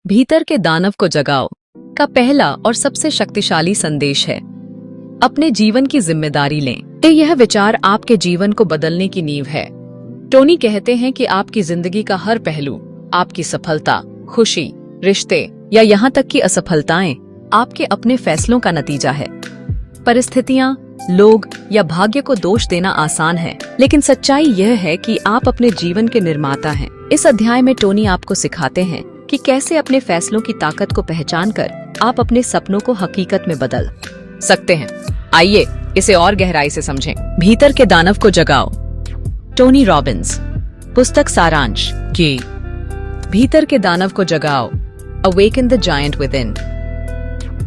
भीतर के दानव को जगाओ का पहला और सबसे शक्तिशाली संदेश है अपने जीवन की जिम्मेदारी लें। यह विचार आपके जीवन को बदलने की नींव है। टोनी कहते हैं कि आपकी जिंदगी का हर पहलू, आपकी सफलता, खुशी, रिश्ते या यहाँ तक कि असफलताएं आपके अपने फैसलों का नतीजा है। परिस्थितियां, लोग या भाग्य को दोष देना आसान है, लेकिन सच्चाई यह है कि आप अपने जीवन के निर्माता हैं। इस अध्याय में टोनी आपको सिखाते हैं कि कैसे अपने फैसलों की ताकत को पहचान कर आप अपने सपनों को हकीकत में बदल सकते हैं। आइए इसे और गहराई से समझें। भीतर के दानव को जगाओ। Tony Robbins. पुस्तक सारांश की भीतर के दानव को जगाओ, awaken the giant with in.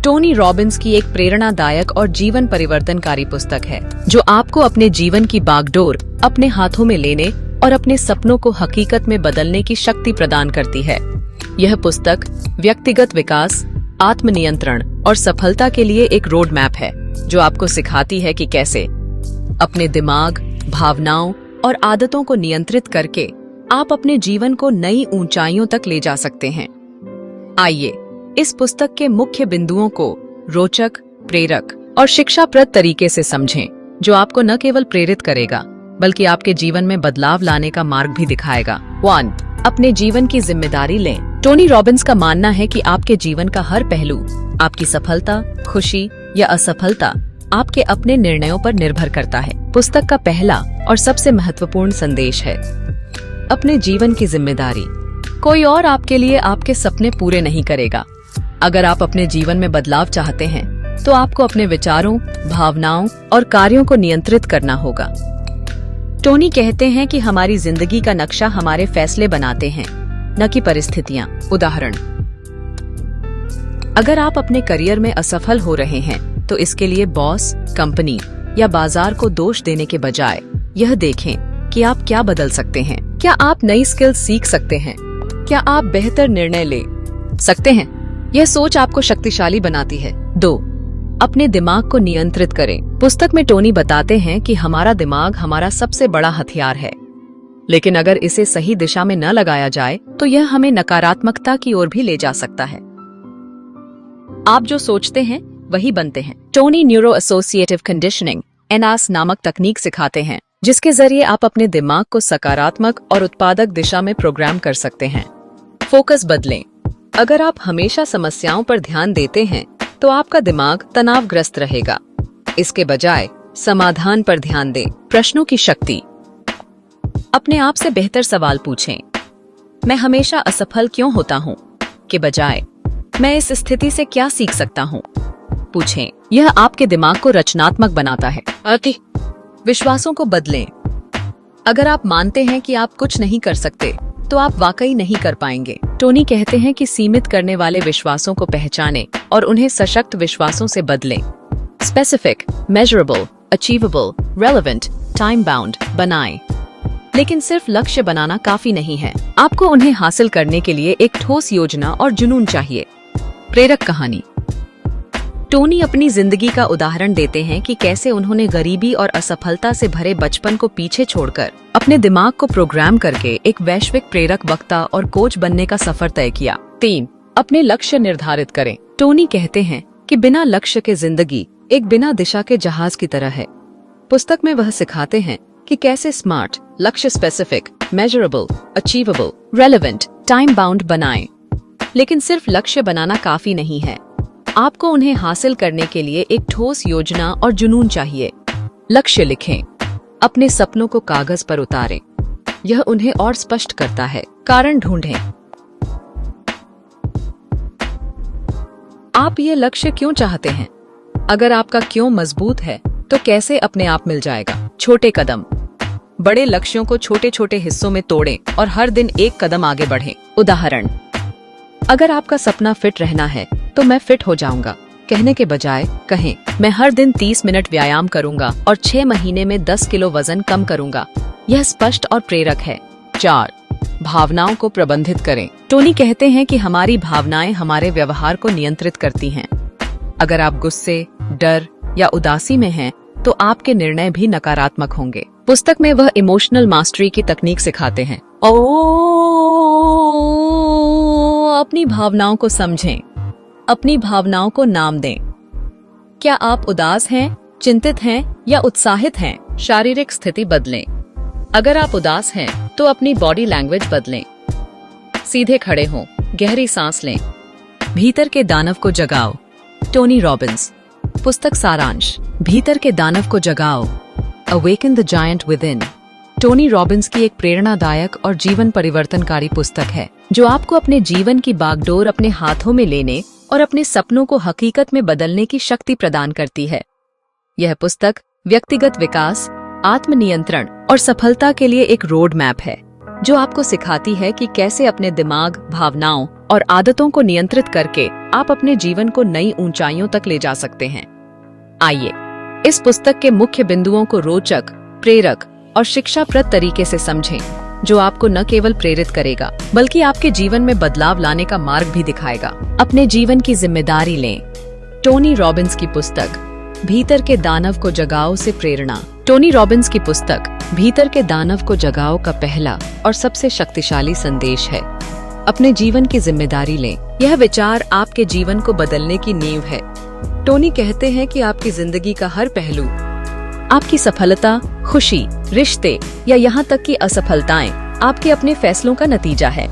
Tony Robbins की एक प्रेरणादायक और जीवन परिवर्तनकारी पुस्तक है जो आपको अपने जीवन की बागडोर अपने हाथों में लेने और अपने सपनों को हकीकत में बदलने की शक्ति प्रदान करती है। यह पुस्तक व्यक्तिगत विकास, आत्मनियंत्रण और सफलता के लिए एक रोड मैप है जो आपको सिखाती है कि कैसे अपने दिमाग, भावनाओं और आदतों को नियंत्रित करके आप अपने जीवन को नई ऊंचाइयों तक ले जा सकते हैं। आइए इस पुस्तक के मुख्य बिंदुओं को रोचक, प्रेरक और शिक्षाप्रद तरीके से समझें, जो आपको न केवल प्रेरित करेगा बल्कि आपके जीवन में बदलाव लाने का मार्ग भी दिखाएगा। 1. अपने जीवन की जिम्मेदारी लें। टोनी रॉबिन्स का मानना है कि आपके जीवन का हर पहलू, आपकी सफलता, खुशी या असफलता आपके अपने निर्णयों पर निर्भर करता है। पुस्तक का पहला और सबसे महत्वपूर्ण संदेश है अपने जीवन की जिम्मेदारी। कोई और आपके लिए आपके सपने पूरे नहीं करेगा। अगर आप अपने जीवन में बदलाव चाहते हैं तो आपको अपने विचारों, भावनाओं और कार्यों को नियंत्रित करना होगा। टोनी कहते हैं कि हमारी जिंदगी का नक्शा हमारे फैसले बनाते हैं, न कि परिस्थितियां। उदाहरण, अगर आप अपने करियर में असफल हो रहे हैं तो इसके लिए बॉस, कंपनी या बाजार को दोष देने के बजाय यह देखें कि आप क्या बदल सकते हैं। क्या आप नई स्किल्स सीख सकते हैं? क्या आप बेहतर निर्णय ले सकते हैं? यह सोच आपको शक्तिशाली बनाती है। 2. अपने दिमाग को नियंत्रित करें। पुस्तक में टोनी बताते हैं कि हमारा दिमाग हमारा सबसे बड़ा हथियार है, लेकिन अगर इसे सही दिशा में न लगाया जाए तो यह हमें नकारात्मकता की ओर भी ले जा सकता है। आप जो सोचते हैं वही बनते हैं। Tony neuro associative conditioning (NAS) नामक तकनीक सिखाते हैं, जिसके जरिए आप अपने दिमाग को सकारात्मक और उत्पादक दिशा में प्रोग्राम कर सकते हैं। फोकस बदलें। अगर आप हमेशा समस्याओं पर ध्यान देते हैं तो आपका दिमाग तनावग्रस्त रहेगा। इसके बजाय समाधान पर ध्यान दें। प्रश्नों की शक्ति। अपने आप से बेहतर सवाल पूछें। मैं हमेशा असफल क्यों होता हूँ के बजाय मैं इस स्थिति से क्या सीख सकता हूँ पूछें। यह आपके दिमाग को रचनात्मक बनाता है। विश्वासों को बदलें। अगर आप मानते हैं कि आप कुछ नहीं कर सकते तो आप वाकई नहीं कर पाएंगे। टोनी कहते हैं कि सीमित करने वाले विश्वासों को पहचानें और उन्हें सशक्त विश्वासों से बदलें। Specific, measurable, achievable, relevant, time bound बनाएं। लेकिन सिर्फ लक्ष्य बनाना काफी नहीं है, आपको उन्हें हासिल करने के लिए एक ठोस योजना और जुनून चाहिए। प्रेरक कहानी। टोनी अपनी जिंदगी का उदाहरण देते हैं कि कैसे उन्होंने गरीबी और असफलता से भरे बचपन को पीछे छोड़कर अपने दिमाग को प्रोग्राम करके एक वैश्विक प्रेरक वक्ता और कोच बनने का सफर तय किया। 3. अपने लक्ष्य निर्धारित करें। टोनी कहते हैं कि बिना लक्ष्य के जिंदगी एक बिना दिशा के जहाज की तरह है। पुस्तक में वह सिखाते हैं कि कैसे स्मार्ट लक्ष्य specific, measurable, achievable, relevant, time bound बनाएं। लेकिन सिर्फ लक्ष्य बनाना काफी नहीं है, आपको उन्हें हासिल करने के लिए एक ठोस योजना और जुनून चाहिए। लक्ष्य लिखें। अपने सपनों को कागज पर उतारें। यह उन्हें और स्पष्ट करता है। कारण ढूंढें। आप ये लक्ष्य क्यों चाहते हैं? अगर आपका क्यों मजबूत है तो कैसे अपने आप मिल जाएगा। छोटे कदम। बड़े लक्ष्यों को छोटे छोटे हिस्सों में तोड़ें और हर दिन एक कदम आगे बढ़ें। उदाहरण, अगर आपका सपना फिट रहना है तो मैं फिट हो जाऊंगा कहने के बजाय कहें, मैं हर दिन 30 मिनट व्यायाम करूंगा और 6 महीने में 10 किलो वजन कम करूंगा। यह स्पष्ट और प्रेरक है। 4. भावनाओं को प्रबंधित करें। टोनी कहते हैं कि हमारी भावनाएं हमारे व्यवहार को नियंत्रित करती हैं। अगर आप गुस्से, डर या उदासी में हैं, तो आपके निर्णय भी नकारात्मक होंगे। पुस्तक में वह इमोशनल मास्टरी की तकनीक सिखाते हैं। अपनी भावनाओं को समझें, अपनी भावनाओं को नाम दें। क्या आप उदास हैं, चिंतित हैं या उत्साहित हैं? शारीरिक स्थिति बदलें। अगर आप उदास हैं तो अपनी बॉडी लैंग्वेज बदलें। सीधे खड़े हों, गहरी सांस लें। भीतर के दानव को जगाओ। Tony Robbins. पुस्तक सारांश। भीतर के दानव को जगाओ, awaken the giant within. Tony Robbins की एक प्रेरणादायक और जीवन परिवर्तनकारी पुस्तक है जो आपको अपने जीवन की बागडोर अपने हाथों में लेने और अपने सपनों को हकीकत में बदलने की शक्ति प्रदान करती है। यह पुस्तक व्यक्तिगत विकास, आत्मनियंत्रण और सफलता के लिए एक रोड मैप है जो आपको सिखाती है कि कैसे अपने दिमाग, भावनाओं और आदतों को नियंत्रित करके आप अपने जीवन को नई ऊंचाइयों तक ले जा सकते हैं। आइए इस पुस्तक के मुख्य बिंदुओं को रोचक, प्रेरक और शिक्षाप्रद तरीके से समझें, जो आपको न केवल प्रेरित करेगा बल्कि आपके जीवन में बदलाव लाने का मार्ग भी दिखाएगा। अपने जीवन की जिम्मेदारी लें। टोनी रॉबिन्स की पुस्तक भीतर के दानव को जगाओ से प्रेरणा। टोनी रॉबिन्स की पुस्तक भीतर के दानव को जगाओ का पहला और सबसे शक्तिशाली संदेश है, अपने जीवन की जिम्मेदारी लें। यह विचार आपके जीवन को बदलने की नींव है। टोनी कहते हैं कि आपकी जिंदगी का हर पहलू, आपकी सफलता, खुशी, रिश्ते या यहाँ तक कि असफलताएं आपके अपने फैसलों का नतीजा है।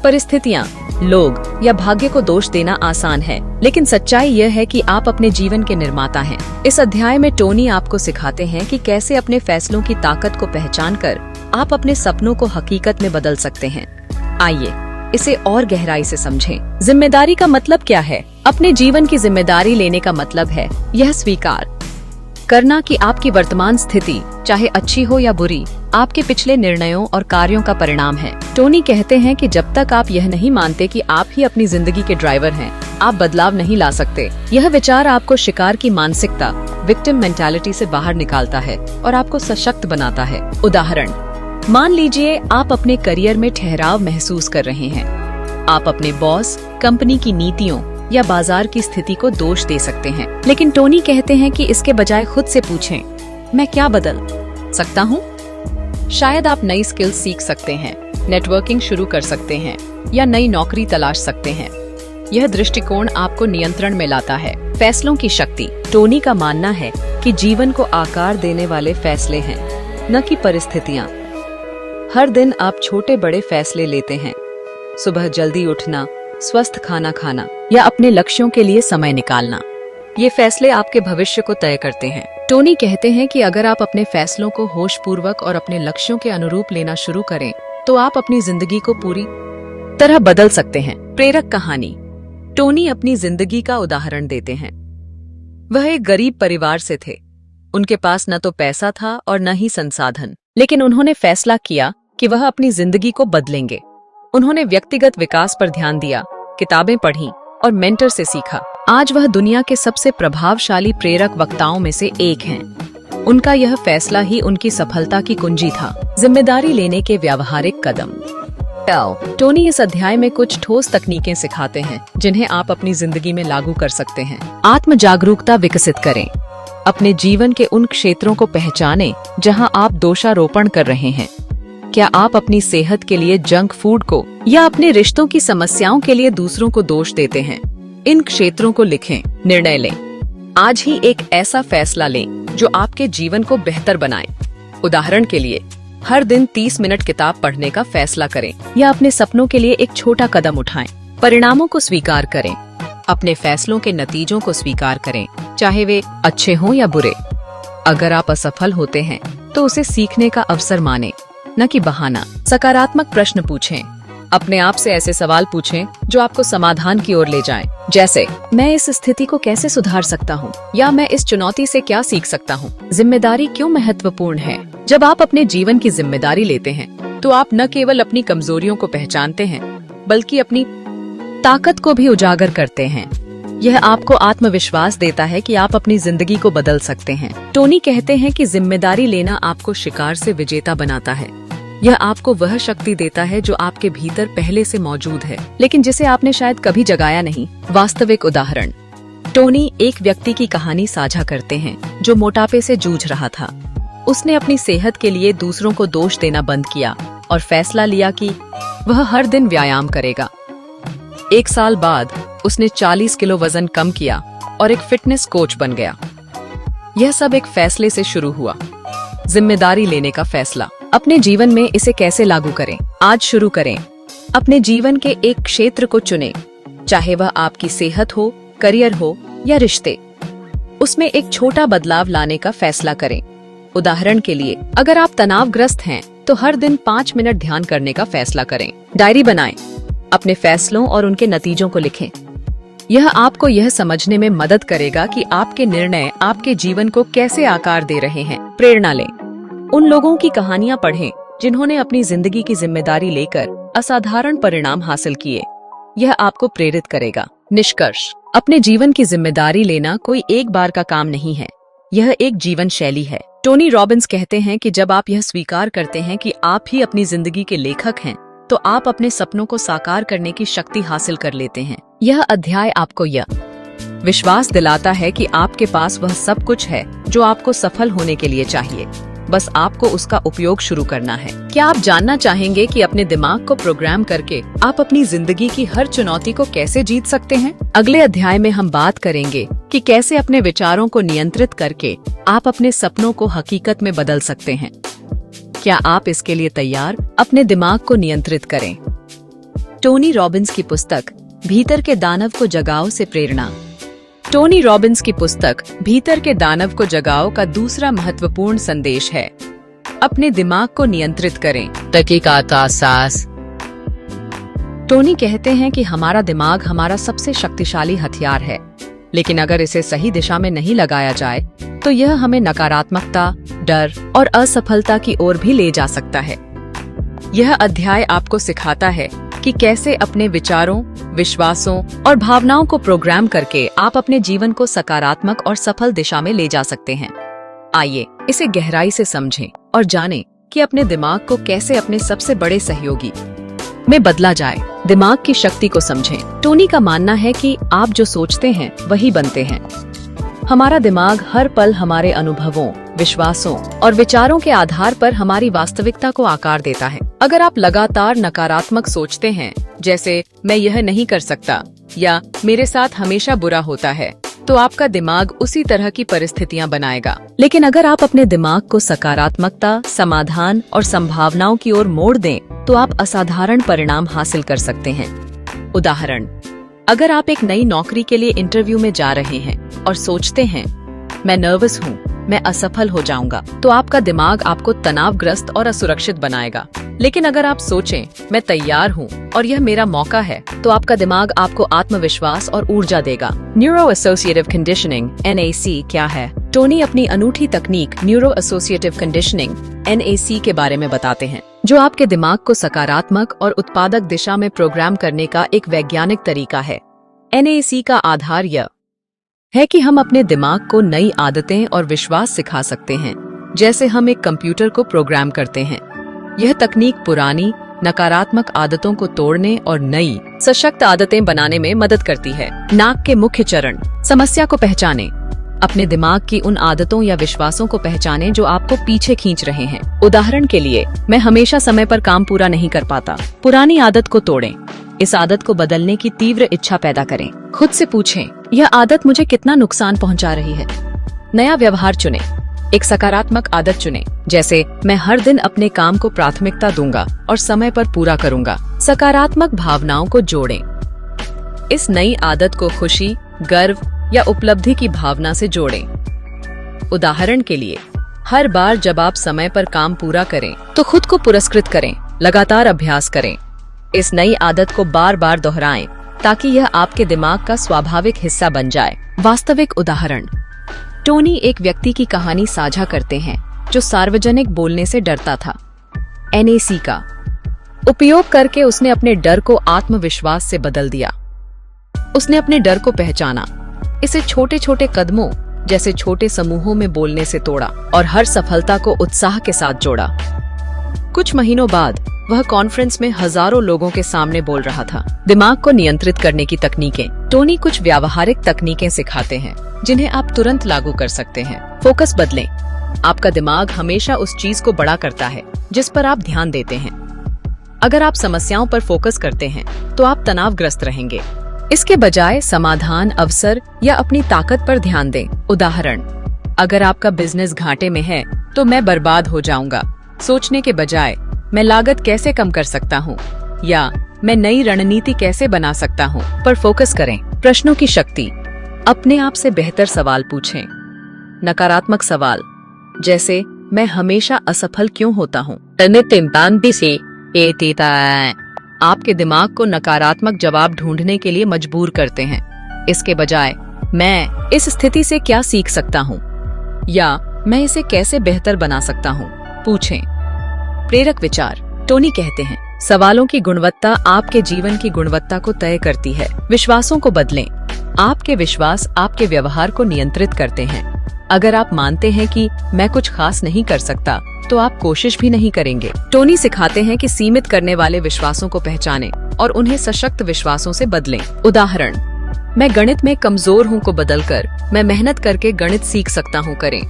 परिस्थितियाँ, लोग या भाग्य को दोष देना आसान है, लेकिन सच्चाई यह है कि आप अपने जीवन के निर्माता हैं। इस अध्याय में टोनी आपको सिखाते हैं कि कैसे अपने फैसलों की ताकत को पहचान कर आप अपने सपनों को हकीकत में बदल सकते हैं। आइए इसे और गहराई से समझें। जिम्मेदारी का मतलब क्या है? अपने जीवन की जिम्मेदारी लेने का मतलब है यह स्वीकार करना कि आपकी वर्तमान स्थिति, चाहे अच्छी हो या बुरी, आपके पिछले निर्णयों और कार्यों का परिणाम है। टोनी कहते हैं कि जब तक आप यह नहीं मानते कि आप ही अपनी जिंदगी के ड्राइवर हैं, आप बदलाव नहीं ला सकते। यह विचार आपको शिकार की मानसिकता, विक्टिम मेंटालिटी से बाहर निकालता है और आपको सशक्त बनाता है। उदाहरण, मान लीजिए आप अपने करियर में ठहराव महसूस कर रहे हैं। आप अपने बॉस, कंपनी की नीतियों या बाजार की स्थिति को दोष दे सकते हैं, लेकिन टोनी कहते हैं कि इसके बजाय खुद से पूछें, मैं क्या बदल सकता हूँ? शायद आप नई स्किल्स सीख सकते हैं, नेटवर्किंग शुरू कर सकते हैं या नई नौकरी तलाश सकते हैं। यह दृष्टिकोण आपको नियंत्रण में लाता है। फैसलों की शक्ति। टोनी का मानना है कि जीवन को आकार देने वाले फैसले हैं, न कि परिस्थितियाँ। हर दिन आप छोटे बड़े फैसले लेते हैं, सुबह जल्दी उठना, स्वस्थ खाना खाना या अपने लक्ष्यों के लिए समय निकालना। ये फैसले आपके भविष्य को तय करते हैं। टोनी कहते हैं कि अगर आप अपने फैसलों को होशपूर्वक और अपने लक्ष्यों के अनुरूप लेना शुरू करें, तो आप अपनी जिंदगी को पूरी तरह बदल सकते हैं। प्रेरक कहानी। टोनी अपनी जिंदगी का उदाहरण देते हैं। वह एक गरीब परिवार से थे। उनके पास न तो पैसा था और न ही संसाधन, लेकिन उन्होंने फैसला किया कि वह अपनी जिंदगी को बदलेंगे। उन्होंने व्यक्तिगत विकास पर ध्यान दिया, किताबें पढ़ी और मेंटर से सीखा। आज वह दुनिया के सबसे प्रभावशाली प्रेरक वक्ताओं में से एक हैं। उनका यह फैसला ही उनकी सफलता की कुंजी था। जिम्मेदारी लेने के व्यावहारिक कदम। टोनी इस अध्याय में कुछ ठोस तकनीकें सिखाते हैं जिन्हें आप अपनी जिंदगी में लागू कर सकते हैं। आत्म जागरूकता विकसित करें। अपने जीवन के उन क्षेत्रों को पहचानें जहां आप दोषारोपण कर रहे हैं। क्या आप अपनी सेहत के लिए जंक फूड को या अपने रिश्तों की समस्याओं के लिए दूसरों को दोष देते हैं? इन क्षेत्रों को लिखें, निर्णय लें। आज ही एक ऐसा फैसला लें जो आपके जीवन को बेहतर बनाए। उदाहरण के लिए, हर दिन 30 मिनट किताब पढ़ने का फैसला करें या अपने सपनों के लिए एक छोटा कदम उठाएं। परिणामों को स्वीकार करें। अपने फैसलों के नतीजों को स्वीकार करें, चाहे वे अच्छे हों या बुरे। अगर आप असफल होते हैं तो उसे सीखने का अवसर मानें, न कि बहाना। सकारात्मक प्रश्न पूछें। अपने आप से ऐसे सवाल पूछें जो आपको समाधान की ओर ले जाएं, जैसे मैं इस स्थिति को कैसे सुधार सकता हूँ या मैं इस चुनौती से क्या सीख सकता हूँ। जिम्मेदारी क्यों महत्वपूर्ण है? जब आप अपने जीवन की जिम्मेदारी लेते हैं तो आप न केवल अपनी कमजोरियों को पहचानते हैं बल्कि अपनी ताकत को भी उजागर करते हैं। यह आपको आत्मविश्वास देता है कि आप अपनी जिंदगी को बदल सकते हैं। टोनी कहते हैं कि जिम्मेदारी लेना आपको शिकार से विजेता बनाता है। यह आपको वह शक्ति देता है जो आपके भीतर पहले से मौजूद है, लेकिन जिसे आपने शायद कभी जगाया नहीं। वास्तविक उदाहरण। टोनी एक व्यक्ति की कहानी साझा करते हैं जो मोटापे से जूझ रहा था। उसने अपनी सेहत के लिए दूसरों को दोष देना बंद किया और फैसला लिया कि वह हर दिन व्यायाम करेगा। 1 साल बाद उसने 40 किलो वजन कम किया और एक फिटनेस कोच बन गया। यह सब एक फैसले से शुरू हुआ, जिम्मेदारी लेने का फैसला। अपने जीवन में इसे कैसे लागू करें? आज शुरू करें। अपने जीवन के एक क्षेत्र को चुनें, चाहे वह आपकी सेहत हो, करियर हो या रिश्ते। उसमें एक छोटा बदलाव लाने का फैसला करें। उदाहरण के लिए, अगर आप तनावग्रस्त हैं तो हर दिन 5 मिनट ध्यान करने का फैसला करें। डायरी बनाएं, अपने फैसलों और उनके नतीजों को लिखें। यह आपको यह समझने में मदद करेगा कि आपके निर्णय आपके जीवन को कैसे आकार दे रहे हैं। प्रेरणा लें, उन लोगों की कहानियां पढ़ें जिन्होंने अपनी जिंदगी की जिम्मेदारी लेकर असाधारण परिणाम हासिल किए। यह आपको प्रेरित करेगा। निष्कर्ष, अपने जीवन की जिम्मेदारी लेना कोई एक बार का काम नहीं है, यह एक जीवन शैली है। टोनी रॉबिन्स कहते हैं कि जब आप यह स्वीकार करते हैं कि आप ही अपनी जिंदगी के लेखक हैं, तो आप अपने सपनों को साकार करने की शक्ति हासिल कर लेते हैं। यह अध्याय आपको यह विश्वास दिलाता है कि आपके पास वह सब कुछ है जो आपको सफल होने के लिए चाहिए, बस आपको उसका उपयोग शुरू करना है। क्या आप जानना चाहेंगे कि अपने दिमाग को प्रोग्राम करके आप अपनी जिंदगी की हर चुनौती को कैसे जीत सकते हैं? अगले अध्याय में हम बात करेंगे कि कैसे अपने विचारों को नियंत्रित करके आप अपने सपनों को हकीकत में बदल सकते हैं। क्या आप इसके लिए तैयार? अपने दिमाग को नियंत्रित करें। टोनी रॉबिन्स की पुस्तक भीतर के दानव को जगाओ से प्रेरणा। टोनी रॉबिन्स की पुस्तक भीतर के दानव को जगाओ का दूसरा महत्वपूर्ण संदेश है, अपने दिमाग को नियंत्रित करें। तहकीकात का अहसास। टोनी कहते हैं कि हमारा दिमाग हमारा सबसे शक्तिशाली हथियार है, लेकिन अगर इसे सही दिशा में नहीं लगाया जाए तो यह हमें नकारात्मकता, डर और असफलता की ओर भी ले जा सकता है। यह अध्याय आपको सिखाता है कि कैसे अपने विचारों, विश्वासों और भावनाओं को प्रोग्राम करके आप अपने जीवन को सकारात्मक और सफल दिशा में ले जा सकते हैं। आइए इसे गहराई से समझें और जानें कि अपने दिमाग को कैसे अपने सबसे बड़े सहयोगी में बदला जाए। दिमाग की शक्ति को समझें। टोनी का मानना है कि आप जो सोचते हैं वही बनते हैं। हमारा दिमाग हर पल हमारे अनुभवों, विश्वासों और विचारों के आधार पर हमारी वास्तविकता को आकार देता है। अगर आप लगातार नकारात्मक सोचते हैं, जैसे मैं यह नहीं कर सकता या मेरे साथ हमेशा बुरा होता है, तो आपका दिमाग उसी तरह की परिस्थितियां बनाएगा। लेकिन अगर आप अपने दिमाग को सकारात्मकता, समाधान और संभावनाओं की ओर मोड़ दें, तो आप असाधारण परिणाम हासिल कर सकते हैं। उदाहरण, अगर आप एक नई नौकरी के लिए इंटरव्यू में जा रहे हैं और सोचते हैं मैं नर्वस हूँ, मैं असफल हो जाऊंगा, तो आपका दिमाग आपको तनावग्रस्त और असुरक्षित बनाएगा। लेकिन अगर आप सोचें मैं तैयार हूँ और यह मेरा मौका है, तो आपका दिमाग आपको आत्मविश्वास और ऊर्जा देगा। न्यूरो एसोसिएटिव कंडीशनिंग (NAC) क्या है? टोनी अपनी अनूठी तकनीक न्यूरो एसोसिएटिव कंडीशनिंग (NAC) के बारे में बताते हैं, जो आपके दिमाग को सकारात्मक और उत्पादक दिशा में प्रोग्राम करने का एक वैज्ञानिक तरीका है। NAC का आधार यह है कि हम अपने दिमाग को नई आदतें और विश्वास सिखा सकते हैं, जैसे हम एक कंप्यूटर को प्रोग्राम करते हैं। यह तकनीक पुरानी नकारात्मक आदतों को तोड़ने और नई सशक्त आदतें बनाने में मदद करती है। नाक के मुख्य चरण। समस्या को पहचानें। अपने दिमाग की उन आदतों या विश्वासों को पहचानें जो आपको पीछे खींच रहे हैं। उदाहरण के लिए, मैं हमेशा समय पर काम पूरा नहीं कर पाता। पुरानी आदत को तोड़ें। इस आदत को बदलने की तीव्र इच्छा पैदा करें। खुद से पूछें, यह आदत मुझे कितना नुकसान पहुंचा रही है? नया व्यवहार चुनें। एक सकारात्मक आदत चुनें, जैसे मैं हर दिन अपने काम को प्राथमिकता दूंगा और समय पर पूरा करूंगा। सकारात्मक भावनाओं को जोड़ें। इस नई आदत को खुशी, गर्व या उपलब्धि की भावना से जोड़ें। उदाहरण के लिए, हर बार जब आप समय पर काम पूरा करें तो खुद को पुरस्कृत करें। लगातार अभ्यास करें। इस नई आदत को बार बार दोहराएं ताकि यह आपके दिमाग का स्वाभाविक हिस्सा बन जाए। वास्तविक उदाहरण। टोनी एक व्यक्ति की कहानी साझा करते हैं जो सार्वजनिक बोलने से डरता था। NAC का उपयोग करके उसने अपने डर को आत्मविश्वास से बदल दिया। उसने अपने डर को पहचाना, इसे छोटे छोटे कदमों जैसे छोटे समूहों में बोलने से तोड़ा और हर सफलता को उत्साह के साथ जोड़ा। कुछ महीनों बाद वह कॉन्फ्रेंस में हजारों लोगों के सामने बोल रहा था। दिमाग को नियंत्रित करने की तकनीकें। टोनी कुछ व्यावहारिक तकनीकें सिखाते हैं जिन्हें आप तुरंत लागू कर सकते हैं। फोकस बदलें। आपका दिमाग हमेशा उस चीज को बड़ा करता है जिस पर आप ध्यान देते हैं। अगर आप समस्याओं पर फोकस करते हैं तो आप तनावग्रस्त रहेंगे। इसके बजाय समाधान, अवसर या अपनी ताकत पर ध्यान दें। उदाहरण, अगर आपका बिजनेस घाटे में है तो मैं बर्बाद हो जाऊंगा सोचने के बजाय मैं लागत कैसे कम कर सकता हूँ या मैं नई रणनीति कैसे बना सकता हूँ पर फोकस करें। प्रश्नों की शक्ति। अपने आप से बेहतर सवाल पूछें। नकारात्मक सवाल जैसे मैं हमेशा असफल क्यों होता हूँ आपके दिमाग को नकारात्मक जवाब ढूंढने के लिए मजबूर करते हैं। इसके बजाय मैं इस स्थिति से क्या सीख सकता हूँ या मैं इसे कैसे बेहतर बना सकता हूँ पूछें। प्रेरक विचार। टोनी कहते हैं, सवालों की गुणवत्ता आपके जीवन की गुणवत्ता को तय करती है। विश्वासों को बदलें। आपके विश्वास आपके व्यवहार को नियंत्रित करते हैं। अगर आप मानते हैं कि मैं कुछ खास नहीं कर सकता तो आप कोशिश भी नहीं करेंगे। टोनी सिखाते हैं कि सीमित करने वाले विश्वासों को पहचानें और उन्हें सशक्त विश्वासों से बदलें। उदाहरण, मैं गणित में कमजोर हूँ को बदलकर मैं मेहनत करके गणित सीख सकता हूँ करें।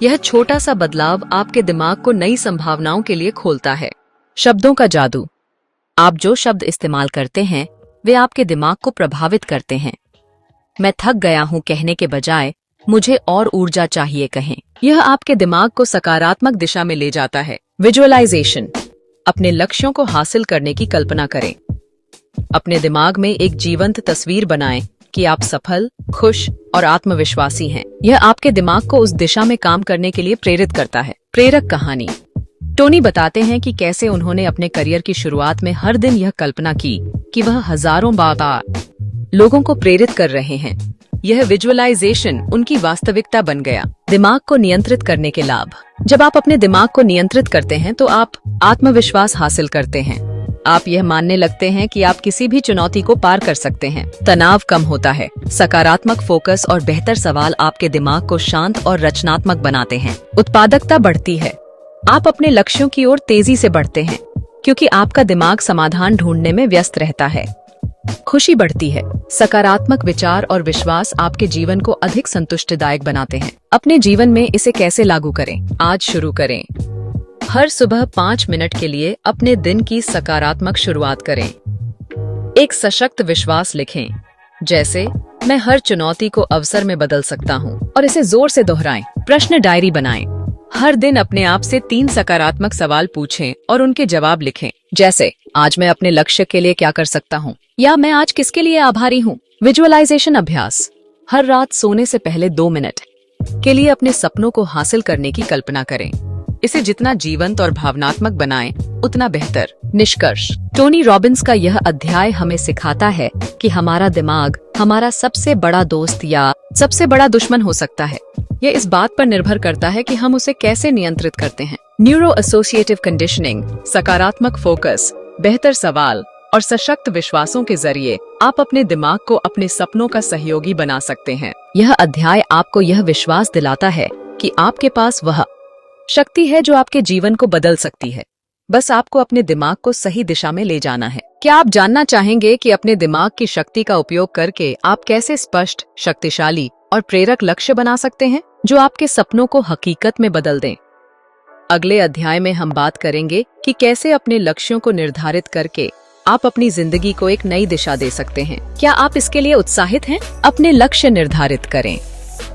यह छोटा सा बदलाव आपके दिमाग को नई संभावनाओं के लिए खोलता है। शब्दों का जादू। आप जो शब्द इस्तेमाल करते हैं वे आपके दिमाग को प्रभावित करते हैं। मैं थक गया हूँ कहने के बजाय मुझे और ऊर्जा चाहिए कहें। यह आपके दिमाग को सकारात्मक दिशा में ले जाता है। विजुअलाइजेशन। अपने लक्ष्यों को हासिल करने की कल्पना करें। अपने दिमाग में एक जीवंत तस्वीर बनाएं कि आप सफल, खुश और आत्मविश्वासी हैं। यह आपके दिमाग को उस दिशा में काम करने के लिए प्रेरित करता है। प्रेरक कहानी। टोनी बताते हैं कि कैसे उन्होंने अपने करियर की शुरुआत में हर दिन यह कल्पना की कि वह हजारों बार लोगों को प्रेरित कर रहे हैं। यह विजुअलाइजेशन उनकी वास्तविकता बन गया। दिमाग को नियंत्रित करने के लाभ। जब आप अपने दिमाग को नियंत्रित करते हैं तो आप आत्मविश्वास हासिल करते हैं। आप यह मानने लगते हैं कि आप किसी भी चुनौती को पार कर सकते हैं। तनाव कम होता है। सकारात्मक फोकस और बेहतर सवाल आपके दिमाग को शांत और रचनात्मक बनाते हैं। उत्पादकता बढ़ती है। आप अपने लक्ष्यों की ओर तेजी से बढ़ते हैं क्योंकि आपका दिमाग समाधान ढूंढने में व्यस्त रहता है। खुशी बढ़ती है। सकारात्मक विचार और विश्वास आपके जीवन को अधिक संतुष्टिदायक बनाते हैं। अपने जीवन में इसे कैसे लागू करें? आज शुरू करें। हर सुबह 5 मिनट के लिए अपने दिन की सकारात्मक शुरुआत करें। एक सशक्त विश्वास लिखें, जैसे मैं हर चुनौती को अवसर में बदल सकता हूँ, और इसे जोर से दोहराएं। प्रश्न डायरी बनाएं। हर दिन अपने आप से 3 सकारात्मक सवाल पूछें और उनके जवाब लिखें, जैसे आज मैं अपने लक्ष्य के लिए क्या कर सकता हूँ या मैं आज किसके लिए आभारी हूँ। विजुअलाइजेशन अभ्यास। हर रात सोने से पहले 2 मिनट के लिए अपने सपनों को हासिल करने की कल्पना करें। इसे जितना जीवंत और भावनात्मक बनाएं, उतना बेहतर। निष्कर्ष। टोनी रॉबिन्स का यह अध्याय हमें सिखाता है कि हमारा दिमाग हमारा सबसे बड़ा दोस्त या सबसे बड़ा दुश्मन हो सकता है। यह इस बात पर निर्भर करता है कि हम उसे कैसे नियंत्रित करते हैं। न्यूरो एसोसिएटिव कंडीशनिंग, सकारात्मक फोकस, बेहतर सवाल और सशक्त विश्वासों के जरिए आप अपने दिमाग को अपने सपनों का सहयोगी बना सकते हैं। यह अध्याय आपको यह विश्वास दिलाता है कि आपके पास वह शक्ति है जो आपके जीवन को बदल सकती है। बस आपको अपने दिमाग को सही दिशा में ले जाना है। क्या आप जानना चाहेंगे कि अपने दिमाग की शक्ति का उपयोग करके आप कैसे स्पष्ट, शक्तिशाली और प्रेरक लक्ष्य बना सकते हैं जो आपके सपनों को हकीकत में बदल दें? अगले अध्याय में हम बात करेंगे कि कैसे अपने लक्ष्यों को निर्धारित करके आप अपनी जिंदगी को एक नई दिशा दे सकते हैं। क्या आप इसके लिए उत्साहित हैं? अपने लक्ष्य निर्धारित करें।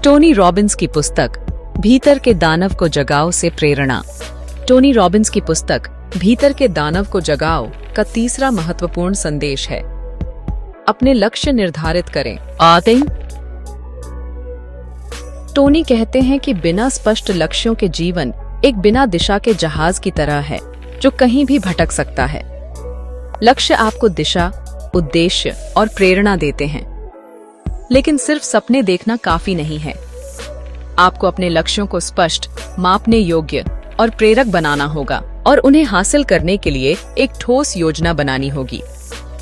टोनी रॉबिन्स की पुस्तक भीतर के दानव को जगाओ से प्रेरणा। टोनी रॉबिन्स की पुस्तक भीतर के दानव को जगाओ का तीसरा महत्वपूर्ण संदेश है, अपने लक्ष्य निर्धारित करें। टोनी कहते हैं कि बिना स्पष्ट लक्ष्यों के जीवन एक बिना दिशा के जहाज की तरह है जो कहीं भी भटक सकता है। लक्ष्य आपको दिशा, उद्देश्य और प्रेरणा देते हैं, लेकिन सिर्फ सपने देखना काफी नहीं है। आपको अपने लक्ष्यों को स्पष्ट, मापने योग्य और प्रेरक बनाना होगा और उन्हें हासिल करने के लिए एक ठोस योजना बनानी होगी।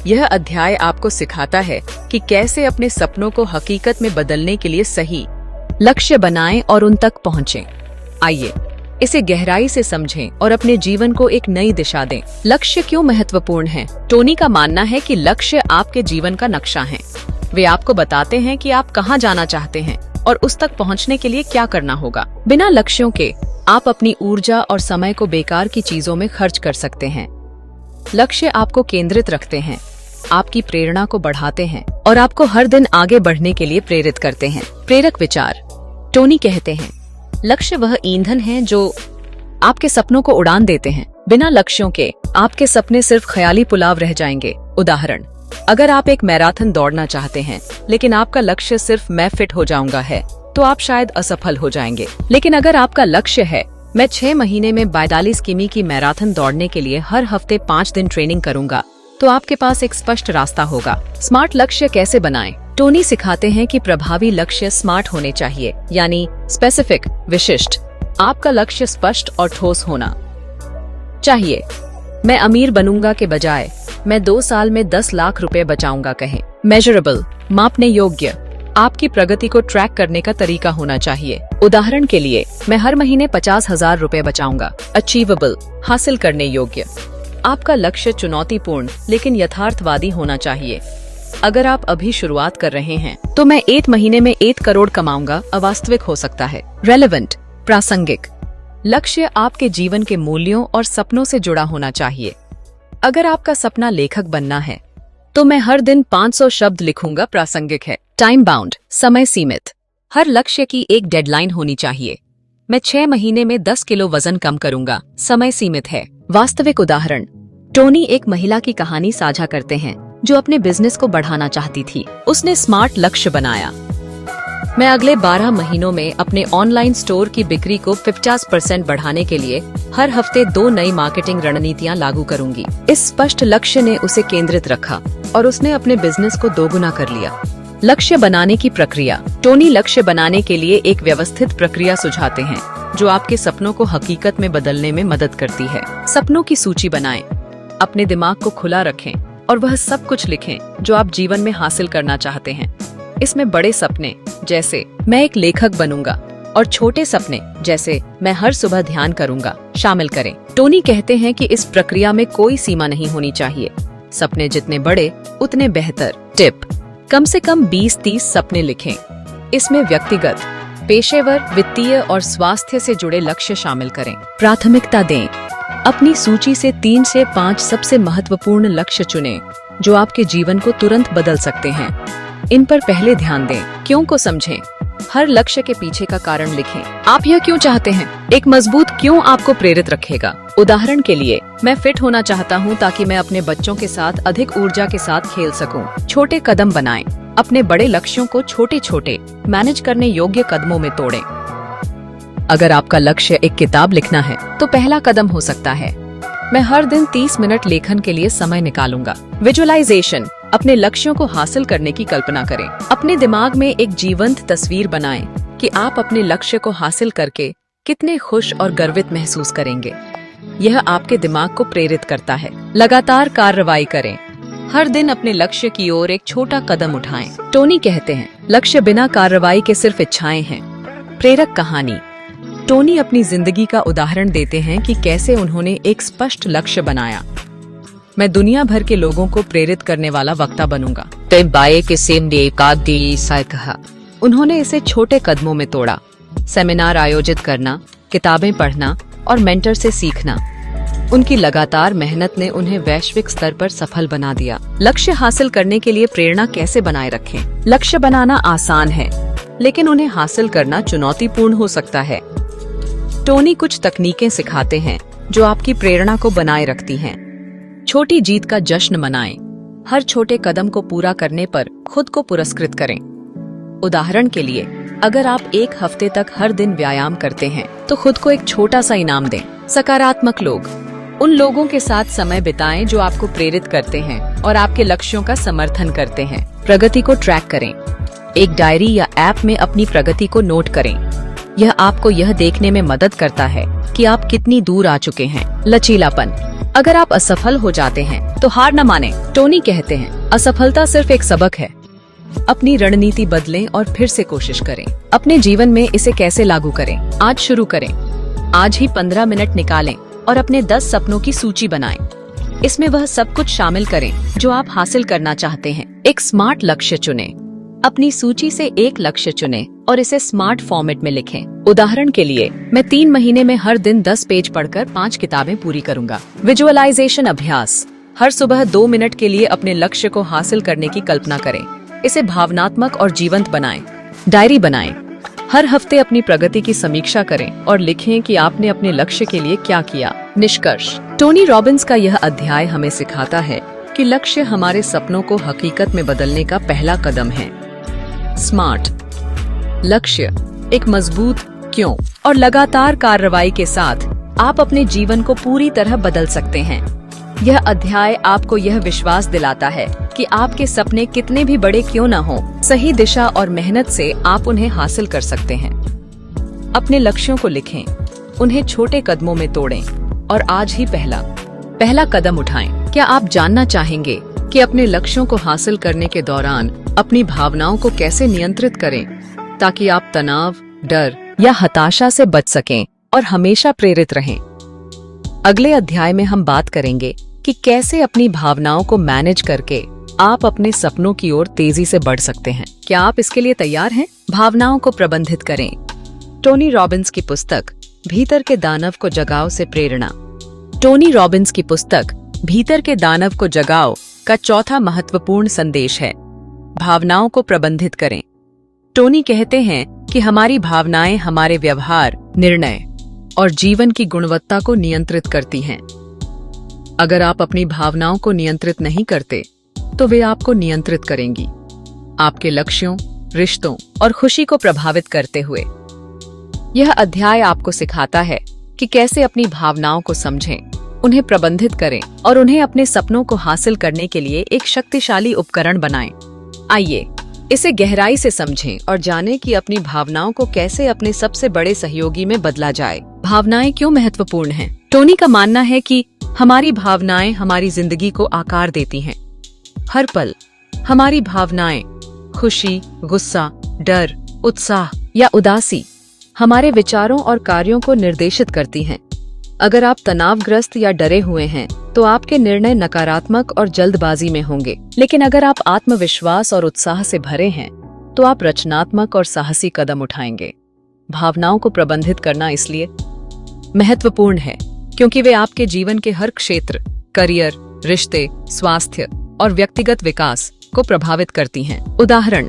यह अध्याय आपको सिखाता है कि कैसे अपने सपनों को हकीकत में बदलने के लिए सही लक्ष्य बनाएं और उन तक पहुंचें। आइए इसे गहराई से समझें और अपने जीवन को एक नई दिशा दें। लक्ष्य क्यों महत्वपूर्ण है? टोनी का मानना है कि लक्ष्य आपके जीवन का नक्शा है। वे आपको बताते हैं कि आप कहां जाना चाहते हैं और उस तक पहुंचने के लिए क्या करना होगा। बिना लक्ष्यों के आप अपनी ऊर्जा और समय को बेकार की चीजों में खर्च कर सकते हैं। लक्ष्य आपको केंद्रित रखते हैं, आपकी प्रेरणा को बढ़ाते हैं और आपको हर दिन आगे बढ़ने के लिए प्रेरित करते हैं। प्रेरक विचार। टोनी कहते हैं, लक्ष्य वह ईंधन है जो आपके सपनों को उड़ान देते हैं। बिना लक्ष्यों के आपके सपने सिर्फ ख्याली पुलाव रह जाएंगे। उदाहरण, अगर आप एक मैराथन दौड़ना चाहते हैं लेकिन आपका लक्ष्य सिर्फ मैं फिट हो जाऊंगा है, तो आप शायद असफल हो जाएंगे। लेकिन अगर आपका लक्ष्य है, मैं 6 महीने में 42 किमी की मैराथन दौड़ने के लिए हर हफ्ते 5 दिन ट्रेनिंग करूंगा, तो आपके पास एक स्पष्ट रास्ता होगा। स्मार्ट लक्ष्य कैसे बनाएं? टोनी सिखाते हैं कि प्रभावी लक्ष्य स्मार्ट होने चाहिए, यानी स्पेसिफिक, विशिष्ट। आपका लक्ष्य स्पष्ट और ठोस होना चाहिए। मैं अमीर बनूंगा के बजाय मैं 2 साल में 10 लाख रुपए बचाऊंगा कहें। मेजरेबल, मापने योग्य। आपकी प्रगति को ट्रैक करने का तरीका होना चाहिए। उदाहरण के लिए, मैं हर महीने 50,000 रुपए बचाऊंगा। अचीवेबल, हासिल करने योग्य। आपका लक्ष्य चुनौतीपूर्ण लेकिन यथार्थवादी होना चाहिए। अगर आप अभी शुरुआत कर रहे हैं तो मैं 1 महीने में 1 करोड़ कमाऊंगा अवास्तविक हो सकता है। रेलेवेंट, प्रासंगिक। लक्ष्य आपके जीवन के मूल्यों और सपनों से जुड़ा होना चाहिए। अगर आपका सपना लेखक बनना है तो मैं हर दिन 500 शब्द लिखूंगा प्रासंगिक है। टाइम बाउंड, समय सीमित। हर लक्ष्य की एक डेडलाइन होनी चाहिए। मैं 6 महीने में 10 किलो वजन कम करूंगा, समय सीमित है। वास्तविक उदाहरण। टोनी एक महिला की कहानी साझा करते हैं जो अपने बिजनेस को बढ़ाना चाहती थी। उसने स्मार्ट लक्ष्य बनाया, मैं अगले 12 महीनों में अपने ऑनलाइन स्टोर की बिक्री को 50% बढ़ाने के लिए हर हफ्ते 2 नई मार्केटिंग रणनीतियां लागू करूंगी। इस स्पष्ट लक्ष्य ने उसे केंद्रित रखा और उसने अपने बिजनेस को दोगुना कर लिया। लक्ष्य बनाने की प्रक्रिया। टोनी लक्ष्य बनाने के लिए एक व्यवस्थित प्रक्रिया सुझाते हैं जो आपके सपनों को हकीकत में बदलने में मदद करती है। सपनों की सूची बनाएं, अपने दिमाग को खुला रखें और वह सब कुछ लिखें जो आप जीवन में हासिल करना चाहते हैं। इसमें बड़े सपने जैसे मैं एक लेखक बनूंगा और छोटे सपने जैसे मैं हर सुबह ध्यान करूंगा शामिल करें। टोनी कहते हैं कि इस प्रक्रिया में कोई सीमा नहीं होनी चाहिए। सपने जितने बड़े उतने बेहतर। टिप, कम से कम 20-30 सपने लिखें। इसमें व्यक्तिगत, पेशेवर, वित्तीय और स्वास्थ्य से जुड़े लक्ष्य शामिल करें। प्राथमिकता दें, अपनी सूची से 3 से 5 सबसे महत्वपूर्ण लक्ष्य चुनें जो आपके जीवन को तुरंत बदल सकते हैं। इन पर पहले ध्यान दें, क्यों को समझें। हर लक्ष्य के पीछे का कारण लिखें। आप यह क्यों चाहते हैं? एक मजबूत क्यों आपको प्रेरित रखेगा। उदाहरण के लिए, मैं फिट होना चाहता हूं ताकि मैं अपने बच्चों के साथ अधिक ऊर्जा के साथ खेल सकूं। छोटे कदम बनाएं, अपने बड़े लक्ष्यों को छोटे छोटे मैनेज करने योग्य कदमों में तोड़ें। अगर आपका लक्ष्य एक किताब लिखना है तो पहला कदम हो सकता है, मैं हर दिन 30 मिनट लेखन के लिए समय निकालूंगा। विजुअलाइजेशन, अपने लक्ष्यों को हासिल करने की कल्पना करें। अपने दिमाग में एक जीवंत तस्वीर बनाएं कि आप अपने लक्ष्य को हासिल करके कितने खुश और गर्वित महसूस करेंगे। यह आपके दिमाग को प्रेरित करता है। लगातार कार्रवाई करें, हर दिन अपने लक्ष्य की ओर एक छोटा कदम उठाएं। टोनी कहते हैं, लक्ष्य बिना कार्रवाई के सिर्फ इच्छाएं हैं। प्रेरक कहानी। टोनी अपनी जिंदगी का उदाहरण देते हैं कि कैसे उन्होंने एक स्पष्ट लक्ष्य बनाया। मैं दुनिया भर के लोगों को प्रेरित करने वाला वक्ता बनूंगा। उन्होंने इसे छोटे कदमों में तोड़ा। सेमिनार आयोजित करना, किताबें पढ़ना और मेंटर से सीखना। उनकी लगातार मेहनत ने उन्हें वैश्विक स्तर पर सफल बना दिया। लक्ष्य हासिल करने के लिए प्रेरणा कैसे बनाए रखें? लक्ष्य बनाना आसान है, लेकिन उन्हें हासिल करना चुनौतीपूर्ण हो सकता है। टोनी कुछ तकनीकें सिखाते हैं जो आपकी प्रेरणा को बनाए रखती हैं। छोटी जीत का जश्न मनाएं। हर छोटे कदम को पूरा करने पर खुद को पुरस्कृत करें। उदाहरण के लिए, अगर आप 1 हफ्ते तक हर दिन व्यायाम करते हैं तो खुद को एक छोटा सा इनाम दें। सकारात्मक लोग, उन लोगों के साथ समय बिताएं जो आपको प्रेरित करते हैं और आपके लक्ष्यों का समर्थन करते हैं। प्रगति को ट्रैक करें। एक डायरी या ऐप में अपनी प्रगति को नोट करें। यह आपको यह देखने में मदद करता है कि आप कितनी दूर आ चुके हैं। लचीलापन, अगर आप असफल हो जाते हैं तो हार न मानें। टोनी कहते हैं, असफलता सिर्फ एक सबक है। अपनी रणनीति बदलें और फिर से कोशिश करें। अपने जीवन में इसे कैसे लागू करें? आज शुरू करें। आज ही 15 मिनट निकालें और अपने 10 सपनों की सूची बनाएं। इसमें वह सब कुछ शामिल करें जो आप हासिल करना चाहते हैं। एक स्मार्ट लक्ष्य चुनें। अपनी सूची से एक लक्ष्य चुनें और इसे स्मार्ट फॉर्मेट में लिखें। उदाहरण के लिए, मैं 3 महीने में हर दिन 10 पेज पढ़कर 5 किताबें पूरी करूंगा। विजुअलाइजेशन अभ्यास। हर सुबह 2 मिनट के लिए अपने लक्ष्य को हासिल करने की कल्पना करें। इसे भावनात्मक और जीवंत बनाएं। डायरी बनाएं। हर हफ्ते अपनी प्रगति की समीक्षा करें और लिखें कि आपने अपने लक्ष्य के लिए क्या किया। निष्कर्ष। टोनी रॉबिन्स का यह अध्याय हमें सिखाता है कि लक्ष्य हमारे सपनों को हकीकत में बदलने का पहला कदम है। स्मार्ट लक्ष्य, एक मजबूत क्यों और लगातार कार्रवाई के साथ आप अपने जीवन को पूरी तरह बदल सकते हैं। यह अध्याय आपको यह विश्वास दिलाता है कि आपके सपने कितने भी बड़े क्यों न हो, सही दिशा और मेहनत से आप उन्हें हासिल कर सकते हैं। अपने लक्ष्यों को लिखें, उन्हें छोटे कदमों में तोड़ें और आज ही पहला कदम उठाएं। क्या आप जानना चाहेंगे कि अपने लक्ष्यों को हासिल करने के दौरान अपनी भावनाओं को कैसे नियंत्रित करें ताकि आप तनाव, डर या हताशा से बच सकें और हमेशा प्रेरित रहें? अगले अध्याय में हम बात करेंगे कि कैसे अपनी भावनाओं को मैनेज करके आप अपने सपनों की ओर तेजी से बढ़ सकते हैं। क्या आप इसके लिए तैयार हैं? भावनाओं को प्रबंधित करें। टोनी रॉबिन्स की पुस्तक भीतर के दानव को जगाओ से प्रेरणा। टोनी रॉबिन्स की पुस्तक भीतर के दानव को जगाओ का चौथा महत्वपूर्ण संदेश है, भावनाओं को प्रबंधित करें। टोनी कहते हैं कि हमारी भावनाएं हमारे व्यवहार, निर्णय और जीवन की गुणवत्ता को नियंत्रित करती हैं। अगर आप अपनी भावनाओं को नियंत्रित नहीं करते, तो वे आपको नियंत्रित करेंगी, आपके लक्ष्यों, रिश्तों और खुशी को प्रभावित करते हुए। यह अध्याय आपको सिखाता है कि कैसे अपनी भावनाओं को समझें, उन्हें प्रबंधित करें और उन्हें अपने सपनों को हासिल करने के लिए एक शक्तिशाली उपकरण बनाएं। आइए इसे गहराई से समझें और जानें कि अपनी भावनाओं को कैसे अपने सबसे बड़े सहयोगी में बदला जाए। भावनाएं क्यों महत्वपूर्ण हैं? टोनी का मानना है कि हमारी भावनाएं हमारी जिंदगी को आकार देती हैं। हर पल हमारी भावनाएं, खुशी, गुस्सा, डर, उत्साह या उदासी हमारे विचारों और कार्यों को निर्देशित करती हैं। अगर आप तनावग्रस्त या डरे हुए हैं, तो आपके निर्णय नकारात्मक और जल्दबाजी में होंगे। लेकिन अगर आप आत्मविश्वास और उत्साह से भरे हैं, तो आप रचनात्मक और साहसी कदम उठाएंगे। भावनाओं को प्रबंधित करना इसलिए महत्वपूर्ण है क्योंकि वे आपके जीवन के हर क्षेत्र, करियर, रिश्ते, स्वास्थ्य और व्यक्तिगत विकास को प्रभावित करती हैं। उदाहरण,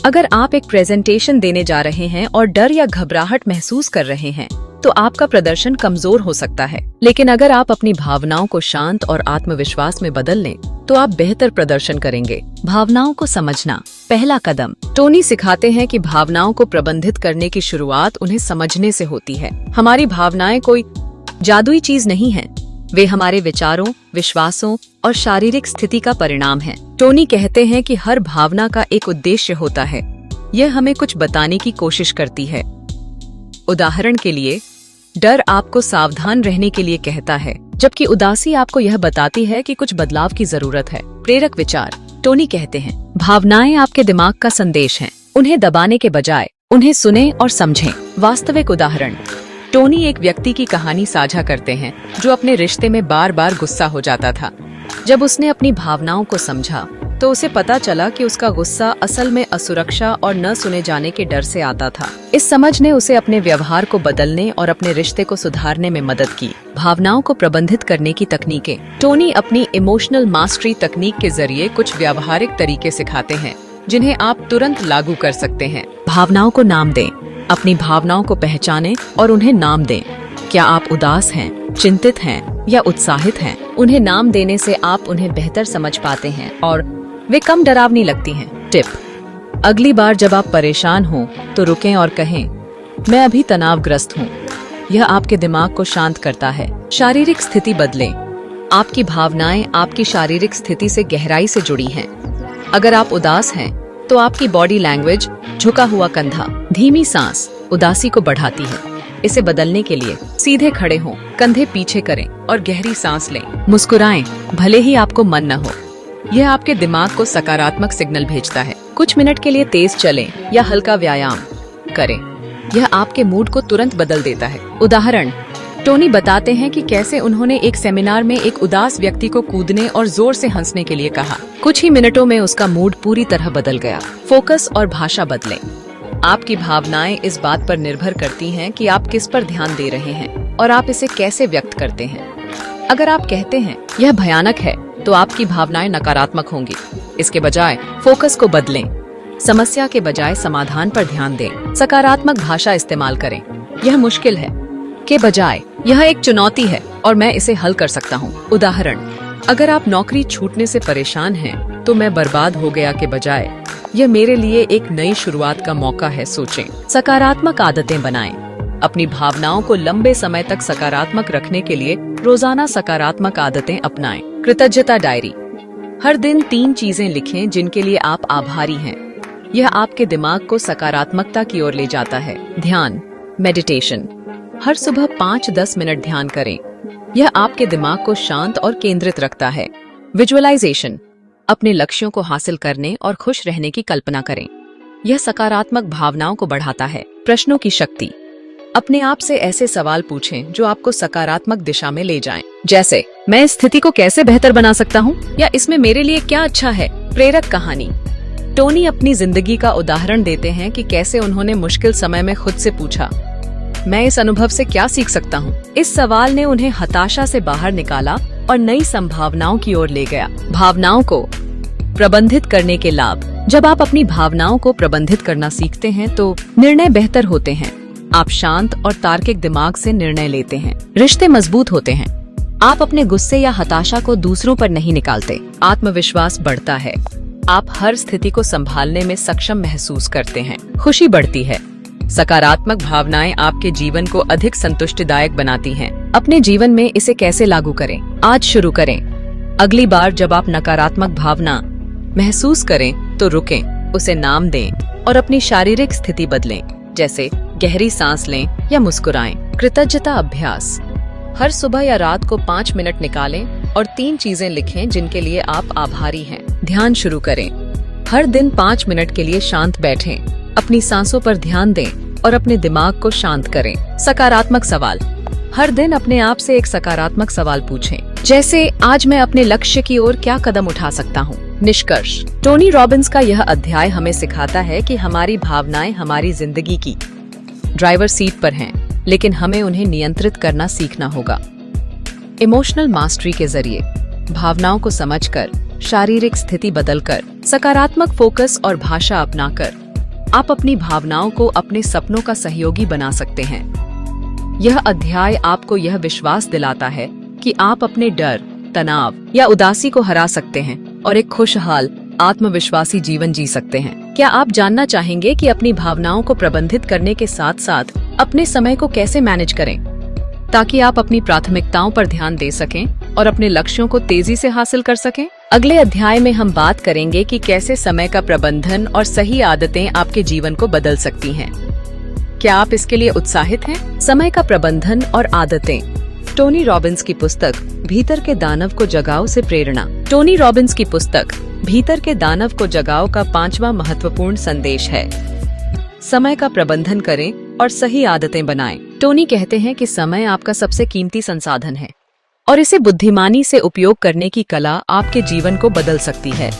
अगर आप एक प्रेजेंटेशन देने जा रहे हैं और डर या घबराहट महसूस कर रहे हैं, तो आपका प्रदर्शन कमजोर हो सकता है। लेकिन अगर आप अपनी भावनाओं को शांत और आत्मविश्वास में बदल लें, तो आप बेहतर प्रदर्शन करेंगे। भावनाओं को समझना, पहला कदम। टोनी सिखाते हैं कि भावनाओं को प्रबंधित करने की शुरुआत उन्हें समझने से होती है। हमारी भावनाएं कोई जादुई चीज नहीं है, वे हमारे विचारों, विश्वासों और शारीरिक स्थिति का परिणाम है। टोनी कहते हैं कि हर भावना का एक उद्देश्य होता है, यह हमें कुछ बताने की कोशिश करती है। उदाहरण के लिए, डर आपको सावधान रहने के लिए कहता है, जबकि उदासी आपको यह बताती है कि कुछ बदलाव की जरूरत है। प्रेरक विचार। टोनी कहते हैं, भावनाएं आपके दिमाग का संदेश हैं, उन्हें दबाने के बजाय उन्हें सुनें और समझें। वास्तविक उदाहरण। टोनी एक व्यक्ति की कहानी साझा करते हैं जो अपने रिश्ते में बार बार गुस्सा हो जाता था। जब उसने अपनी भावनाओं को समझा, तो उसे पता चला कि उसका गुस्सा असल में असुरक्षा और न सुने जाने के डर से आता था। इस समझ ने उसे अपने व्यवहार को बदलने और अपने रिश्ते को सुधारने में मदद की। भावनाओं को प्रबंधित करने की तकनीकें। टोनी अपनी इमोशनल मास्टरी तकनीक के जरिए कुछ व्यावहारिक तरीके सिखाते हैं जिन्हें आप तुरंत लागू कर सकते हैं। भावनाओं को नाम दें। अपनी भावनाओं को पहचानें और उन्हें नाम दें। क्या आप उदास हैं, चिंतित हैं या उत्साहित हैं? उन्हें नाम देने से आप उन्हें बेहतर समझ पाते हैं और वे कम डरावनी लगती हैं। टिप: अगली बार जब आप परेशान हों, तो रुकें और कहें, मैं अभी तनावग्रस्त हूँ। यह आपके दिमाग को शांत करता है। शारीरिक स्थिति बदलें। आपकी भावनाएं आपकी शारीरिक स्थिति से गहराई से जुड़ी हैं। अगर आप उदास हैं, तो आपकी बॉडी लैंग्वेज, झुका हुआ कंधा, धीमी सांस उदासी को बढ़ाती है। इसे बदलने के लिए सीधे खड़े हों, कंधे पीछे करें और गहरी सांस लें। मुस्कुराएं, भले ही आपको मन न हो। यह आपके दिमाग को सकारात्मक सिग्नल भेजता है। कुछ मिनट के लिए तेज चलें या हल्का व्यायाम करें। यह आपके मूड को तुरंत बदल देता है। उदाहरण, टोनी बताते हैं कि कैसे उन्होंने एक सेमिनार में एक उदास व्यक्ति को कूदने और जोर से हंसने के लिए कहा। कुछ ही मिनटों में उसका मूड पूरी तरह बदल गया। फोकस और भाषा बदलें। आपकी भावनाएं इस बात पर निर्भर करती हैं कि आप किस पर ध्यान दे रहे हैं और आप इसे कैसे व्यक्त करते हैं। अगर आप कहते हैं यह भयानक है, तो आपकी भावनाएं नकारात्मक होंगी। इसके बजाय फोकस को बदलें। समस्या के बजाय समाधान पर ध्यान दें। सकारात्मक भाषा इस्तेमाल करें। यह मुश्किल है के बजाय यह एक चुनौती है और मैं इसे हल कर सकता हूँ। उदाहरण, अगर आप नौकरी छूटने से परेशान हैं, तो मैं बर्बाद हो गया के बजाय यह मेरे लिए एक नई शुरुआत का मौका है सोचें। सकारात्मक आदतें बनाएं। अपनी भावनाओं को लंबे समय तक सकारात्मक रखने के लिए रोजाना सकारात्मक आदतें अपनाएं। कृतज्ञता डायरी। हर दिन 3 चीजें लिखें जिनके लिए आप आभारी हैं। यह आपके दिमाग को सकारात्मकता की ओर ले जाता है। ध्यान, मेडिटेशन। हर सुबह 5-10 मिनट ध्यान करें। यह आपके दिमाग को शांत और केंद्रित रखता है। विजुअलाइजेशन। अपने लक्ष्यों को हासिल करने और खुश रहने की कल्पना करें। यह सकारात्मक भावनाओं को बढ़ाता है। प्रश्नों की शक्ति। अपने आप से ऐसे सवाल पूछें जो आपको सकारात्मक दिशा में ले जाएं। जैसे, मैं इस स्थिति को कैसे बेहतर बना सकता हूँ, या इसमें मेरे लिए क्या अच्छा है। प्रेरक कहानी। टोनी अपनी जिंदगी का उदाहरण देते हैं कि कैसे उन्होंने मुश्किल समय में खुद से पूछा, मैं इस अनुभव से क्या सीख सकता हूँ। इस सवाल ने उन्हें हताशा से बाहर निकाला और नई संभावनाओं की ओर ले गया। भावनाओं को प्रबंधित करने के लाभ। जब आप अपनी भावनाओं को प्रबंधित करना सीखते हैं तो निर्णय बेहतर होते हैं। आप शांत और तार्किक दिमाग से निर्णय लेते हैं। रिश्ते मजबूत होते हैं। आप अपने गुस्से या हताशा को दूसरों पर नहीं निकालते। आत्मविश्वास बढ़ता है। आप हर स्थिति को संभालने में सक्षम महसूस करते हैं। खुशी बढ़ती है। सकारात्मक भावनाएं आपके जीवन को अधिक संतुष्टिदायक बनाती हैं। अपने जीवन में इसे कैसे लागू करें? आज शुरू करें। अगली बार जब आप नकारात्मक भावना महसूस करें तो रुकें, उसे नाम दें और अपनी शारीरिक स्थिति बदलें, जैसे गहरी सांस लें या मुस्कुराएं। कृतज्ञता अभ्यास। हर सुबह या रात को 5 मिनट निकालें और 3 चीजें लिखें जिनके लिए आप आभारी हैं। ध्यान शुरू करें। हर दिन 5 मिनट के लिए शांत बैठें। अपनी सांसों पर ध्यान दें और अपने दिमाग को शांत करें। सकारात्मक सवाल। हर दिन अपने आप से एक सकारात्मक सवाल पूछें, जैसे आज मैं अपने लक्ष्य की ओर क्या कदम उठा सकता हूँ। निष्कर्ष। टोनी रॉबिन्स का यह अध्याय हमें सिखाता है कि हमारी भावनाएं हमारी जिंदगी की ड्राइवर सीट पर हैं, लेकिन हमें उन्हें नियंत्रित करना सीखना होगा। इमोशनल मास्टरी के जरिए भावनाओं को समझकर, शारीरिक स्थिति बदलकर, सकारात्मक फोकस और भाषा अपनाकर आप अपनी भावनाओं को अपने सपनों का सहयोगी बना सकते हैं। यह अध्याय आपको यह विश्वास दिलाता है कि आप अपने डर, तनाव या उदासी को हरा सकते हैं और एक खुशहाल, आत्मविश्वासी जीवन जी सकते हैं। क्या आप जानना चाहेंगे कि अपनी भावनाओं को प्रबंधित करने के साथ साथ अपने समय को कैसे मैनेज करें, ताकि आप अपनी प्राथमिकताओं पर ध्यान दे सकें और अपने लक्ष्यों को तेजी से हासिल कर सकें? अगले अध्याय में हम बात करेंगे कि कैसे समय का प्रबंधन और सही आदतें आपके जीवन को बदल सकती हैं। क्या आप इसके लिए उत्साहित हैं? समय का प्रबंधन और आदतें। टोनी रॉबिन्स की पुस्तक भीतर के दानव को जगाओ से प्रेरणा। टोनी रॉबिन्स की पुस्तक भीतर के दानव को जगाओ का 5वां महत्वपूर्ण संदेश है, समय का प्रबंधन करें और सही आदतें बनाएं। टोनी कहते हैं कि समय आपका सबसे कीमती संसाधन है और इसे बुद्धिमानी से उपयोग करने की कला आपके जीवन को बदल सकती है।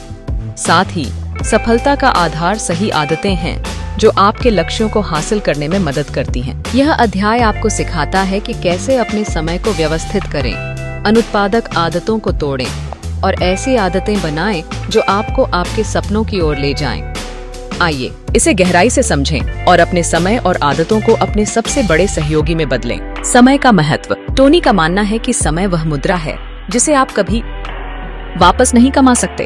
साथ ही सफलता का आधार सही आदतें हैं जो आपके लक्ष्यों को हासिल करने में मदद करती हैं। यह अध्याय आपको सिखाता है कि कैसे अपने समय को व्यवस्थित करें, अनुत्पादक आदतों को तोड़ें और ऐसी आदतें बनाएं जो आपको आपके सपनों की ओर ले जाएं। आइए इसे गहराई से समझें और अपने समय और आदतों को अपने सबसे बड़े सहयोगी में बदलें। समय का महत्व। टोनी का मानना है कि समय वह मुद्रा है जिसे आप कभी वापस नहीं कमा सकते।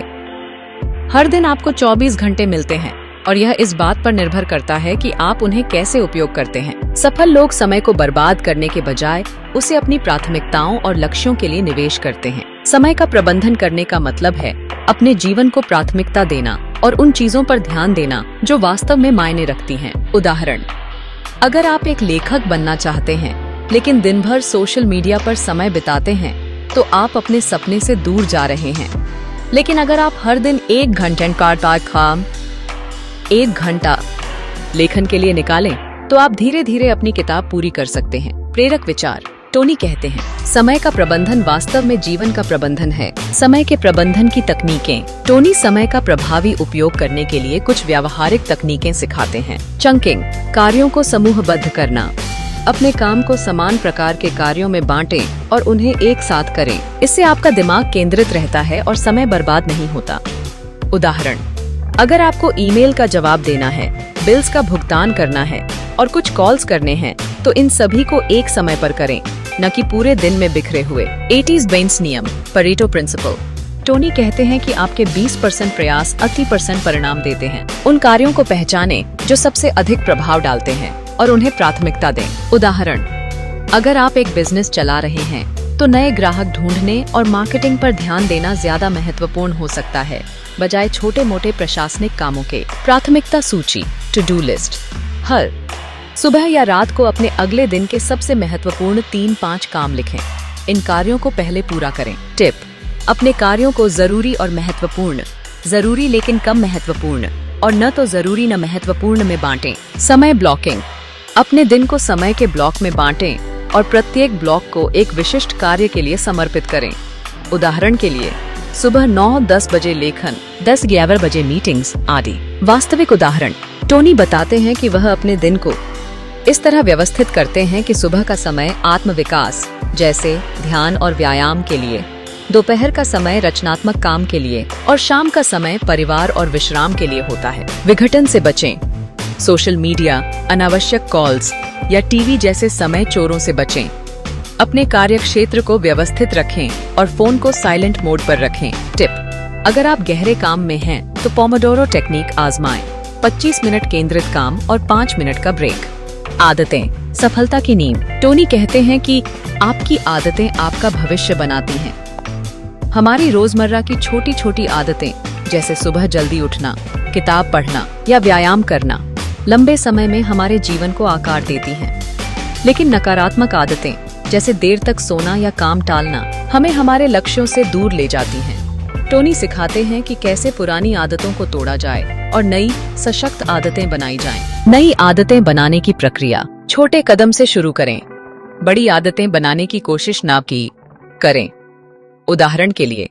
हर दिन आपको 24 घंटे मिलते हैं और यह इस बात पर निर्भर करता है कि आप उन्हें कैसे उपयोग करते हैं। सफल लोग समय को बर्बाद करने के बजाय उसे अपनी प्राथमिकताओं और लक्ष्यों के लिए निवेश करते हैं। समय का प्रबंधन करने का मतलब है अपने जीवन को प्राथमिकता देना और उन चीजों पर ध्यान देना जो वास्तव में मायने रखती हैं। उदाहरण, अगर आप एक लेखक बनना चाहते हैं लेकिन दिन भर सोशल मीडिया पर समय बिताते हैं तो आप अपने सपने से दूर जा रहे हैं। लेकिन अगर आप हर दिन 1 घंटा लेखन के लिए निकालें तो आप धीरे धीरे अपनी किताब पूरी कर सकते हैं। प्रेरक विचार। टोनी कहते हैं, समय का प्रबंधन वास्तव में जीवन का प्रबंधन है। समय के प्रबंधन की तकनीकें। टोनी समय का प्रभावी उपयोग करने के लिए कुछ व्यावहारिक तकनीकें सिखाते हैं। चंकिंग, कार्यों को समूहबद्ध करना। अपने काम को समान प्रकार के कार्यों में बांटें और उन्हें एक साथ करें। इससे आपका दिमाग केंद्रित रहता है और समय बर्बाद नहीं होता। उदाहरण, अगर आपको ईमेल का जवाब देना है, बिल्स का भुगतान करना है और कुछ कॉल्स करने हैं, तो इन सभी को एक समय पर करें, न कि पूरे दिन में बिखरे हुए। 80s बेन्स नियम, परेटो प्रिंसिपल। टोनी कहते हैं कि आपके 20% प्रयास 80% परिणाम देते हैं। उन कार्यों को पहचानें जो सबसे अधिक प्रभाव डालते हैं और उन्हें प्राथमिकता दें। उदाहरण, अगर आप एक बिजनेस चला रहे हैं तो नए ग्राहक ढूंढने और मार्केटिंग पर ध्यान देना ज्यादा महत्वपूर्ण हो सकता है, बजाय छोटे मोटे प्रशासनिक कामों के। प्राथमिकता सूची, टू डू लिस्ट। हर सुबह या रात को अपने अगले दिन के सबसे महत्वपूर्ण 3-5 काम लिखें। इन कार्यों को पहले पूरा करें। टिप, अपने कार्यों को जरूरी और महत्वपूर्ण, जरूरी लेकिन कम महत्वपूर्ण और न तो जरूरी न महत्वपूर्ण में बांटें। समय ब्लॉकिंग, अपने दिन को समय के ब्लॉक में बांटें और प्रत्येक ब्लॉक को एक विशिष्ट कार्य के लिए समर्पित करें। उदाहरण के लिए, सुबह 9-10 बजे लेखन, 10-11 बजे मीटिंग्स आदि। वास्तविक उदाहरण, टोनी बताते हैं कि वह अपने दिन को इस तरह व्यवस्थित करते हैं कि सुबह का समय आत्मविकास जैसे ध्यान और व्यायाम के लिए, दोपहर का समय रचनात्मक काम के लिए और शाम का समय परिवार और विश्राम के लिए होता है। विघटन से बचें। सोशल मीडिया, अनावश्यक कॉल्स या टीवी जैसे समय चोरों से बचें। अपने कार्य क्षेत्र को व्यवस्थित रखें और फोन को साइलेंट मोड पर रखें। टिप, अगर आप गहरे काम में हैं तो पोमोडोरो टेक्निक आजमाएं। 25 मिनट केंद्रित काम और 5 मिनट का ब्रेक। आदतें, सफलता की नींव। टोनी कहते हैं कि आपकी आदतें आपका भविष्य बनाती हैं। हमारी रोजमर्रा की छोटी छोटी आदतें जैसे सुबह जल्दी उठना, किताब पढ़ना या व्यायाम करना लंबे समय में हमारे जीवन को आकार देती हैं। लेकिन नकारात्मक आदतें जैसे देर तक सोना या काम टालना हमें हमारे लक्ष्यों से दूर ले जाती हैं। टोनी सिखाते हैं कि कैसे पुरानी आदतों को तोड़ा जाए और नई सशक्त आदतें बनाई जाएं। नई आदतें बनाने की प्रक्रिया, छोटे कदम से शुरू करें। बड़ी आदतें बनाने की कोशिश ना की करें। उदाहरण के लिए,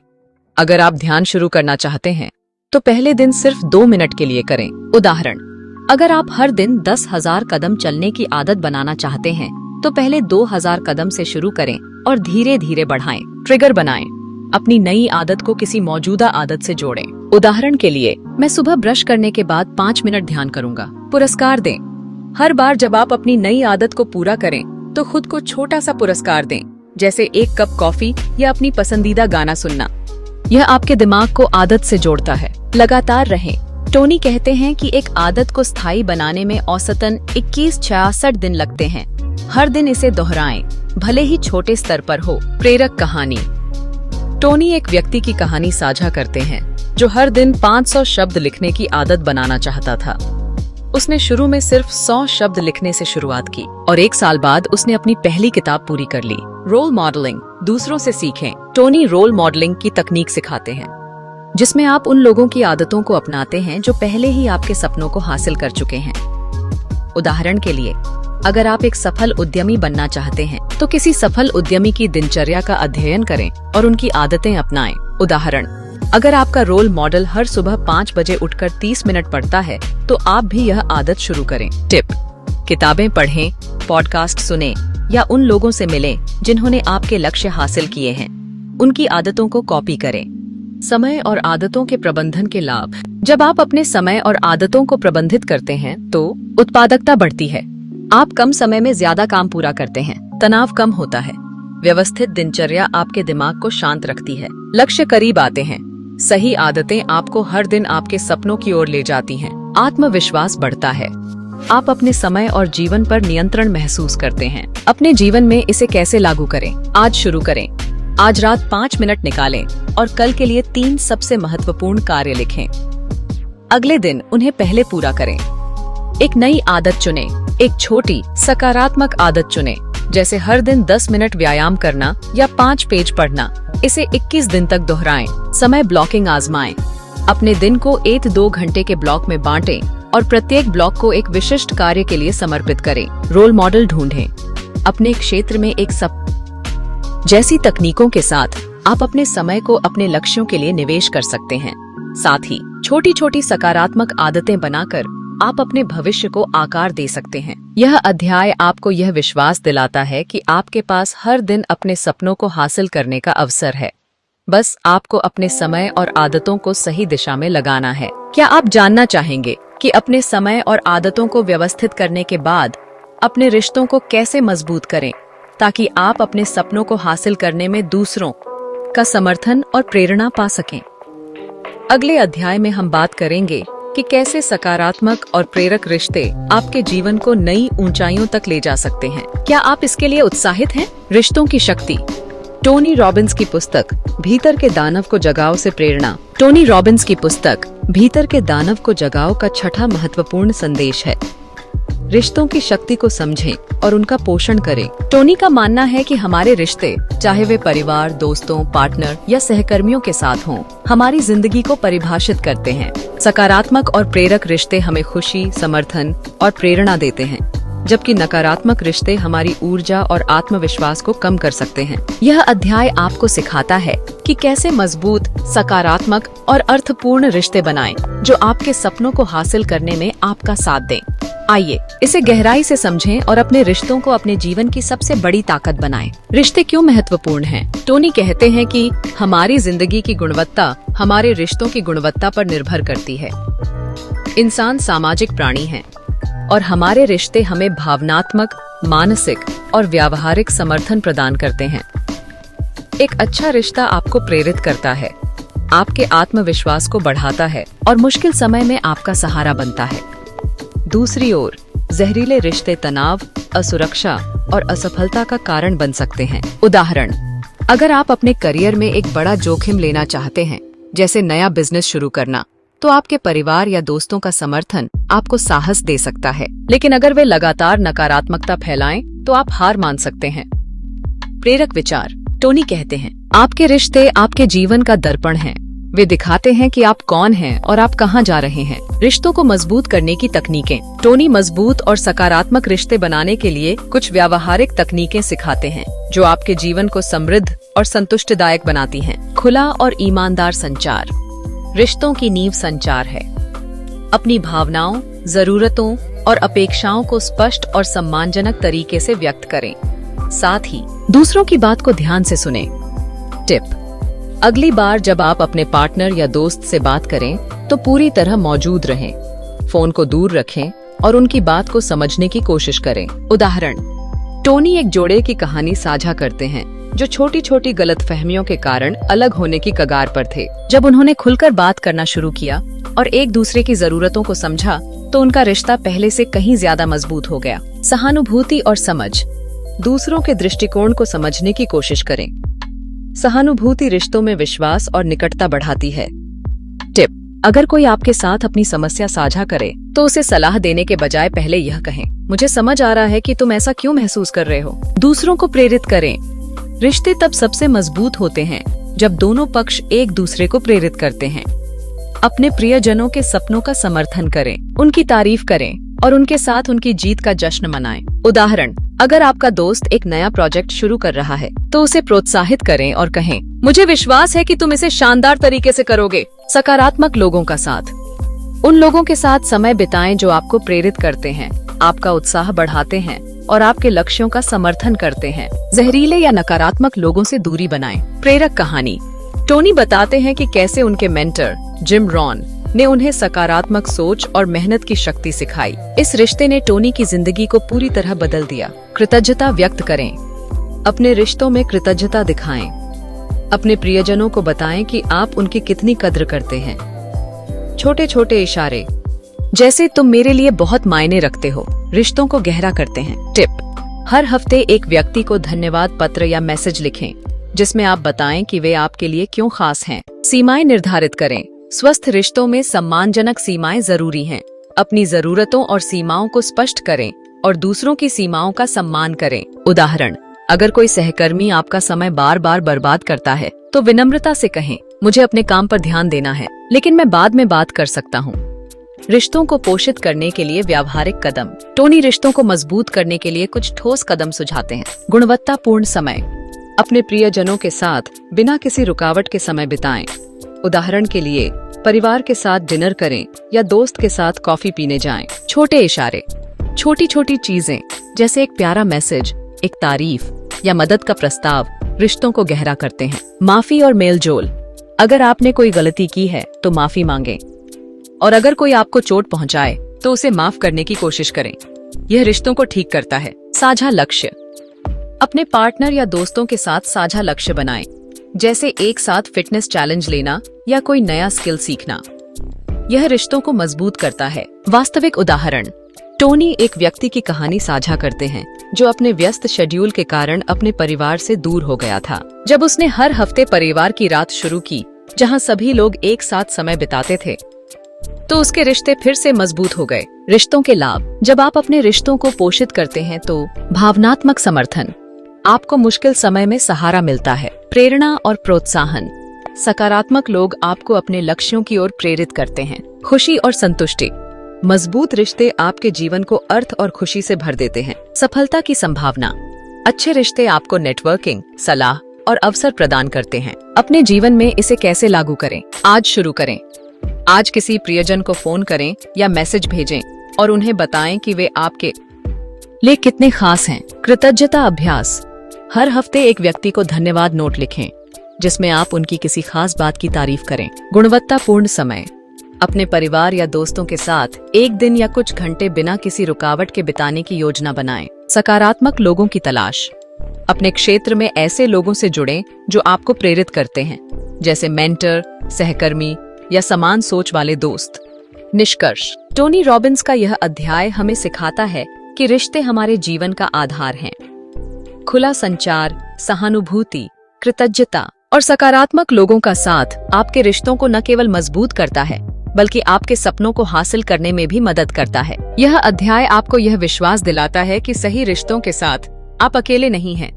अगर आप ध्यान शुरू करना चाहते हैं तो पहले दिन सिर्फ 2 मिनट के लिए करें। उदाहरण, अगर आप हर दिन 10,000 कदम चलने की आदत बनाना चाहते हैं तो पहले 2,000 कदम से शुरू करें और धीरे धीरे बढ़ाएं। ट्रिगर बनाएं, अपनी नई आदत को किसी मौजूदा आदत से जोड़ें। उदाहरण के लिए, मैं सुबह ब्रश करने के बाद 5 मिनट ध्यान करूंगा। पुरस्कार दें, हर बार जब आप अपनी नई आदत को पूरा करें तो खुद को छोटा सा पुरस्कार दें, जैसे 1 कप कॉफी या अपनी पसंदीदा गाना सुनना। यह आपके दिमाग को आदत से जोड़ता है। लगातार रहें। टोनी कहते हैं कि एक आदत को स्थायी बनाने में औसतन 21-66 दिन लगते हैं। हर दिन इसे दोहराएं, भले ही छोटे स्तर पर हो। प्रेरक कहानी। टोनी एक व्यक्ति की कहानी साझा करते हैं जो हर दिन 500 शब्द लिखने की आदत बनाना चाहता था। उसने शुरू में सिर्फ 100 शब्द लिखने से शुरुआत की और 1 साल बाद उसने अपनी पहली किताब पूरी कर ली। रोल मॉडलिंग, दूसरों से सीखें। टोनी रोल मॉडलिंग की तकनीक सिखाते हैं जिसमें आप उन लोगों की आदतों को अपनाते हैं जो पहले ही आपके सपनों को हासिल कर चुके हैं। उदाहरण के लिए, अगर आप एक सफल उद्यमी बनना चाहते हैं तो किसी सफल उद्यमी की दिनचर्या का अध्ययन करें और उनकी आदतें अपनाएं। उदाहरण, अगर आपका रोल मॉडल हर सुबह 5 बजे उठकर 30 मिनट पढ़ता है तो आप भी यह आदत शुरू करें। टिप, किताबें पढ़ें, पॉडकास्ट सुनें या उन लोगों से मिलें जिन्होंने आपके लक्ष्य हासिल किए हैं। उनकी आदतों को कॉपी करें। समय और आदतों के प्रबंधन के लाभ। जब आप अपने समय और आदतों को प्रबंधित करते हैं तो उत्पादकता बढ़ती है। आप कम समय में ज्यादा काम पूरा करते हैं। तनाव कम होता है। व्यवस्थित दिनचर्या आपके दिमाग को शांत रखती है। लक्ष्य करीब आते हैं। सही आदतें आपको हर दिन आपके सपनों की ओर ले जाती हैं। आत्मविश्वास बढ़ता है। आप अपने समय और जीवन पर नियंत्रण महसूस करते हैं। अपने जीवन में इसे कैसे लागू करें? आज शुरू करें। आज रात 5 मिनट निकालें और कल के लिए 3 सबसे महत्वपूर्ण कार्य लिखें। अगले दिन उन्हें पहले पूरा करें। एक नई आदत चुनें। एक छोटी सकारात्मक आदत चुनें, जैसे हर दिन 10 मिनट व्यायाम करना या 5 पेज पढ़ना। इसे 21 दिन तक दोहराएं। समय ब्लॉकिंग आजमाएं। अपने दिन को 1-2 घंटे के ब्लॉक में बांटें और प्रत्येक ब्लॉक को एक विशिष्ट कार्य के लिए समर्पित करें। रोल मॉडल ढूंढें। अपने क्षेत्र में एक जैसी तकनीकों के साथ आप अपने समय को अपने लक्ष्यों के लिए निवेश कर सकते हैं। साथ ही छोटी छोटी सकारात्मक आदतें बनाकर आप अपने भविष्य को आकार दे सकते हैं। यह अध्याय आपको यह विश्वास दिलाता है कि आपके पास हर दिन अपने सपनों को हासिल करने का अवसर है। बस आपको अपने समय और आदतों को सही दिशा में लगाना है। क्या आप जानना चाहेंगे कि अपने समय और आदतों को व्यवस्थित करने के बाद अपने रिश्तों को कैसे मजबूत करें, ताकि आप अपने सपनों को हासिल करने में दूसरों का समर्थन और प्रेरणा पा सकें? अगले अध्याय में हम बात करेंगे कि कैसे सकारात्मक और प्रेरक रिश्ते आपके जीवन को नई ऊंचाइयों तक ले जा सकते हैं। क्या आप इसके लिए उत्साहित हैं? रिश्तों की शक्ति। टोनी रॉबिन्स की पुस्तक भीतर के दानव को जगाओ से प्रेरणा। टोनी रॉबिन्स की पुस्तक भीतर के दानव को जगाओ का छठा महत्वपूर्ण संदेश है, रिश्तों की शक्ति को समझें और उनका पोषण करें। टोनी का मानना है कि हमारे रिश्ते, चाहे वे परिवार, दोस्तों, पार्टनर या सहकर्मियों के साथ हों, हमारी जिंदगी को परिभाषित करते हैं। सकारात्मक और प्रेरक रिश्ते हमें खुशी, समर्थन और प्रेरणा देते हैं, जबकि नकारात्मक रिश्ते हमारी ऊर्जा और आत्मविश्वास को कम कर सकते हैं। यह अध्याय आपको सिखाता है कि कैसे मजबूत, सकारात्मक और अर्थपूर्ण रिश्ते बनाएं, जो आपके सपनों को हासिल करने में आपका साथ दें। आइए इसे गहराई से समझें और अपने रिश्तों को अपने जीवन की सबसे बड़ी ताकत बनाएं। रिश्ते क्यों महत्वपूर्ण हैं? टोनी कहते हैं कि हमारी जिंदगी की गुणवत्ता हमारे रिश्तों की गुणवत्ता पर निर्भर करती है। इंसान सामाजिक प्राणी है और हमारे रिश्ते हमें भावनात्मक, मानसिक और व्यावहारिक समर्थन प्रदान करते हैं। एक अच्छा रिश्ता आपको प्रेरित करता है, आपके आत्मविश्वास को बढ़ाता है और मुश्किल समय में आपका सहारा बनता है। दूसरी ओर, जहरीले रिश्ते तनाव, असुरक्षा और असफलता का कारण बन सकते हैं। उदाहरण, अगर आप अपने करियर में एक बड़ा जोखिम लेना चाहते हैं, जैसे नया बिजनेस शुरू करना, तो आपके परिवार या दोस्तों का समर्थन आपको साहस दे सकता है। लेकिन अगर वे लगातार नकारात्मकता फैलाएं, तो आप हार मान सकते हैं। प्रेरक विचार। टोनी कहते हैं, आपके रिश्ते आपके जीवन का दर्पण हैं। वे दिखाते हैं कि आप कौन हैं और आप कहां जा रहे हैं। रिश्तों को मजबूत करने की तकनीकें। टोनी मजबूत और सकारात्मक रिश्ते बनाने के लिए कुछ व्यावहारिक तकनीकें सिखाते हैं, जो आपके जीवन को समृद्ध और संतुष्टिदायक बनाती हैं। खुला और ईमानदार संचार। रिश्तों की नींव संचार है। अपनी भावनाओं, जरूरतों और अपेक्षाओं को स्पष्ट और सम्मानजनक तरीके से व्यक्त करें। साथ ही दूसरों की बात को ध्यान से सुनें। टिप: अगली बार जब आप अपने पार्टनर या दोस्त से बात करें, तो पूरी तरह मौजूद रहें। फोन को दूर रखें और उनकी बात को समझने की कोशिश करें। उदाहरण, टोनी एक जोड़े की कहानी साझा करते हैं जो छोटी छोटी गलतफहमियों के कारण अलग होने की कगार पर थे। जब उन्होंने खुलकर बात करना शुरू किया और एक दूसरे की जरूरतों को समझा, तो उनका रिश्ता पहले से कहीं ज्यादा मजबूत हो गया। सहानुभूति और समझ। दूसरों के दृष्टिकोण को समझने की कोशिश करें। सहानुभूति रिश्तों में विश्वास और निकटता बढ़ाती है। टिप: अगर कोई आपके साथ अपनी समस्या साझा करे, तो उसे सलाह देने के बजाय पहले यह कहें, मुझे समझ आ रहा है कि तुम ऐसा क्यों महसूस कर रहे हो। दूसरों को प्रेरित करें। रिश्ते तब सबसे मजबूत होते हैं जब दोनों पक्ष एक दूसरे को प्रेरित करते हैं। अपने प्रियजनों के सपनों का समर्थन करें, उनकी तारीफ करें और उनके साथ उनकी जीत का जश्न मनाएं। उदाहरण, अगर आपका दोस्त एक नया प्रोजेक्ट शुरू कर रहा है, तो उसे प्रोत्साहित करें और कहें, मुझे विश्वास है कि तुम इसे शानदार तरीके से करोगे। सकारात्मक लोगों का साथ। उन लोगों के साथ समय बिताएं जो आपको प्रेरित करते हैं, आपका उत्साह बढ़ाते हैं और आपके लक्ष्यों का समर्थन करते हैं। जहरीले या नकारात्मक लोगों से दूरी बनाएं। प्रेरक कहानी। टोनी बताते हैं कि कैसे उनके मेंटर जिम रॉन ने उन्हें सकारात्मक सोच और मेहनत की शक्ति सिखाई। इस रिश्ते ने टोनी की जिंदगी को पूरी तरह बदल दिया। कृतज्ञता व्यक्त करें। अपने रिश्तों में कृतज्ञता दिखाएं। अपने प्रियजनों को बताएं कि आप उनकी कितनी कद्र करते हैं। छोटे छोटे इशारे, जैसे तुम मेरे लिए बहुत मायने रखते हो, रिश्तों को गहरा करते हैं। टिप: हर हफ्ते एक व्यक्ति को धन्यवाद पत्र या मैसेज लिखें, जिसमें आप बताएं कि वे आपके लिए क्यों खास हैं। सीमाएं निर्धारित करें। स्वस्थ रिश्तों में सम्मानजनक सीमाएं जरूरी हैं। अपनी जरूरतों और सीमाओं को स्पष्ट करें और दूसरों की सीमाओं का सम्मान करें। उदाहरण, अगर कोई सहकर्मी आपका समय बार बार बर्बाद करता है, तो विनम्रता से कहें, मुझे अपने काम पर ध्यान देना है, लेकिन मैं बाद में बात कर सकता हूँ। रिश्तों को पोषित करने के लिए व्यावहारिक कदम। टोनी रिश्तों को मजबूत करने के लिए कुछ ठोस कदम सुझाते हैं। गुणवत्तापूर्ण समय। अपने प्रियजनों के साथ बिना किसी रुकावट के समय बिताएं। उदाहरण के लिए परिवार के साथ डिनर करें या दोस्त के साथ कॉफी पीने जाएं। छोटे इशारे, छोटी छोटी चीजें जैसे एक प्यारा मैसेज, एक तारीफ या मदद का प्रस्ताव रिश्तों को गहरा करते हैं। माफी और मेलजोल, अगर आपने कोई गलती की है तो माफी मांगें और अगर कोई आपको चोट पहुंचाए तो उसे माफ करने की कोशिश करें। यह रिश्तों को ठीक करता है। साझा लक्ष्य, अपने पार्टनर या दोस्तों के साथ साझा लक्ष्य बनाएं, जैसे एक साथ फिटनेस चैलेंज लेना या कोई नया स्किल सीखना। यह रिश्तों को मजबूत करता है। वास्तविक उदाहरण, टोनी एक व्यक्ति की कहानी साझा करते हैं जो अपने व्यस्त शेड्यूल के कारण अपने परिवार से दूर हो गया था। जब उसने हर हफ्ते परिवार की रात शुरू की जहां सभी लोग एक साथ समय बिताते थे तो उसके रिश्ते फिर से मजबूत हो गए। रिश्तों के लाभ, जब आप अपने रिश्तों को पोषित करते हैं तो भावनात्मक समर्थन, आपको मुश्किल समय में सहारा मिलता है। प्रेरणा और प्रोत्साहन, सकारात्मक लोग आपको अपने लक्ष्यों की ओर प्रेरित करते हैं। खुशी और संतुष्टि, मजबूत रिश्ते आपके जीवन को अर्थ और खुशी से भर देते हैं। सफलता की संभावना, अच्छे रिश्ते आपको नेटवर्किंग, सलाह और अवसर प्रदान करते हैं। अपने जीवन में इसे कैसे लागू करें? आज शुरू करें। आज किसी प्रियजन को फोन करें या मैसेज भेजें और उन्हें बताएं कि वे आपके लिए कितने खास हैं। कृतज्ञता अभ्यास, हर हफ्ते एक व्यक्ति को धन्यवाद नोट लिखें जिसमें आप उनकी किसी खास बात की तारीफ करें। गुणवत्तापूर्ण समय, अपने परिवार या दोस्तों के साथ एक दिन या कुछ घंटे बिना किसी रुकावट के बिताने की योजना बनाएं। सकारात्मक लोगों की तलाश, अपने क्षेत्र में ऐसे लोगों से जुड़ें जो आपको प्रेरित करते हैं, जैसे मेंटर, सहकर्मी या समान सोच वाले दोस्त। निष्कर्ष, टोनी रॉबिन्स का यह अध्याय हमें सिखाता है कि रिश्ते हमारे जीवन का आधार हैं। खुला संचार, सहानुभूति, कृतज्ञता और सकारात्मक लोगों का साथ आपके रिश्तों को न केवल मजबूत करता है बल्कि आपके सपनों को हासिल करने में भी मदद करता है। यह अध्याय आपको यह विश्वास दिलाता है कि सही रिश्तों के साथ आप अकेले नहीं हैं।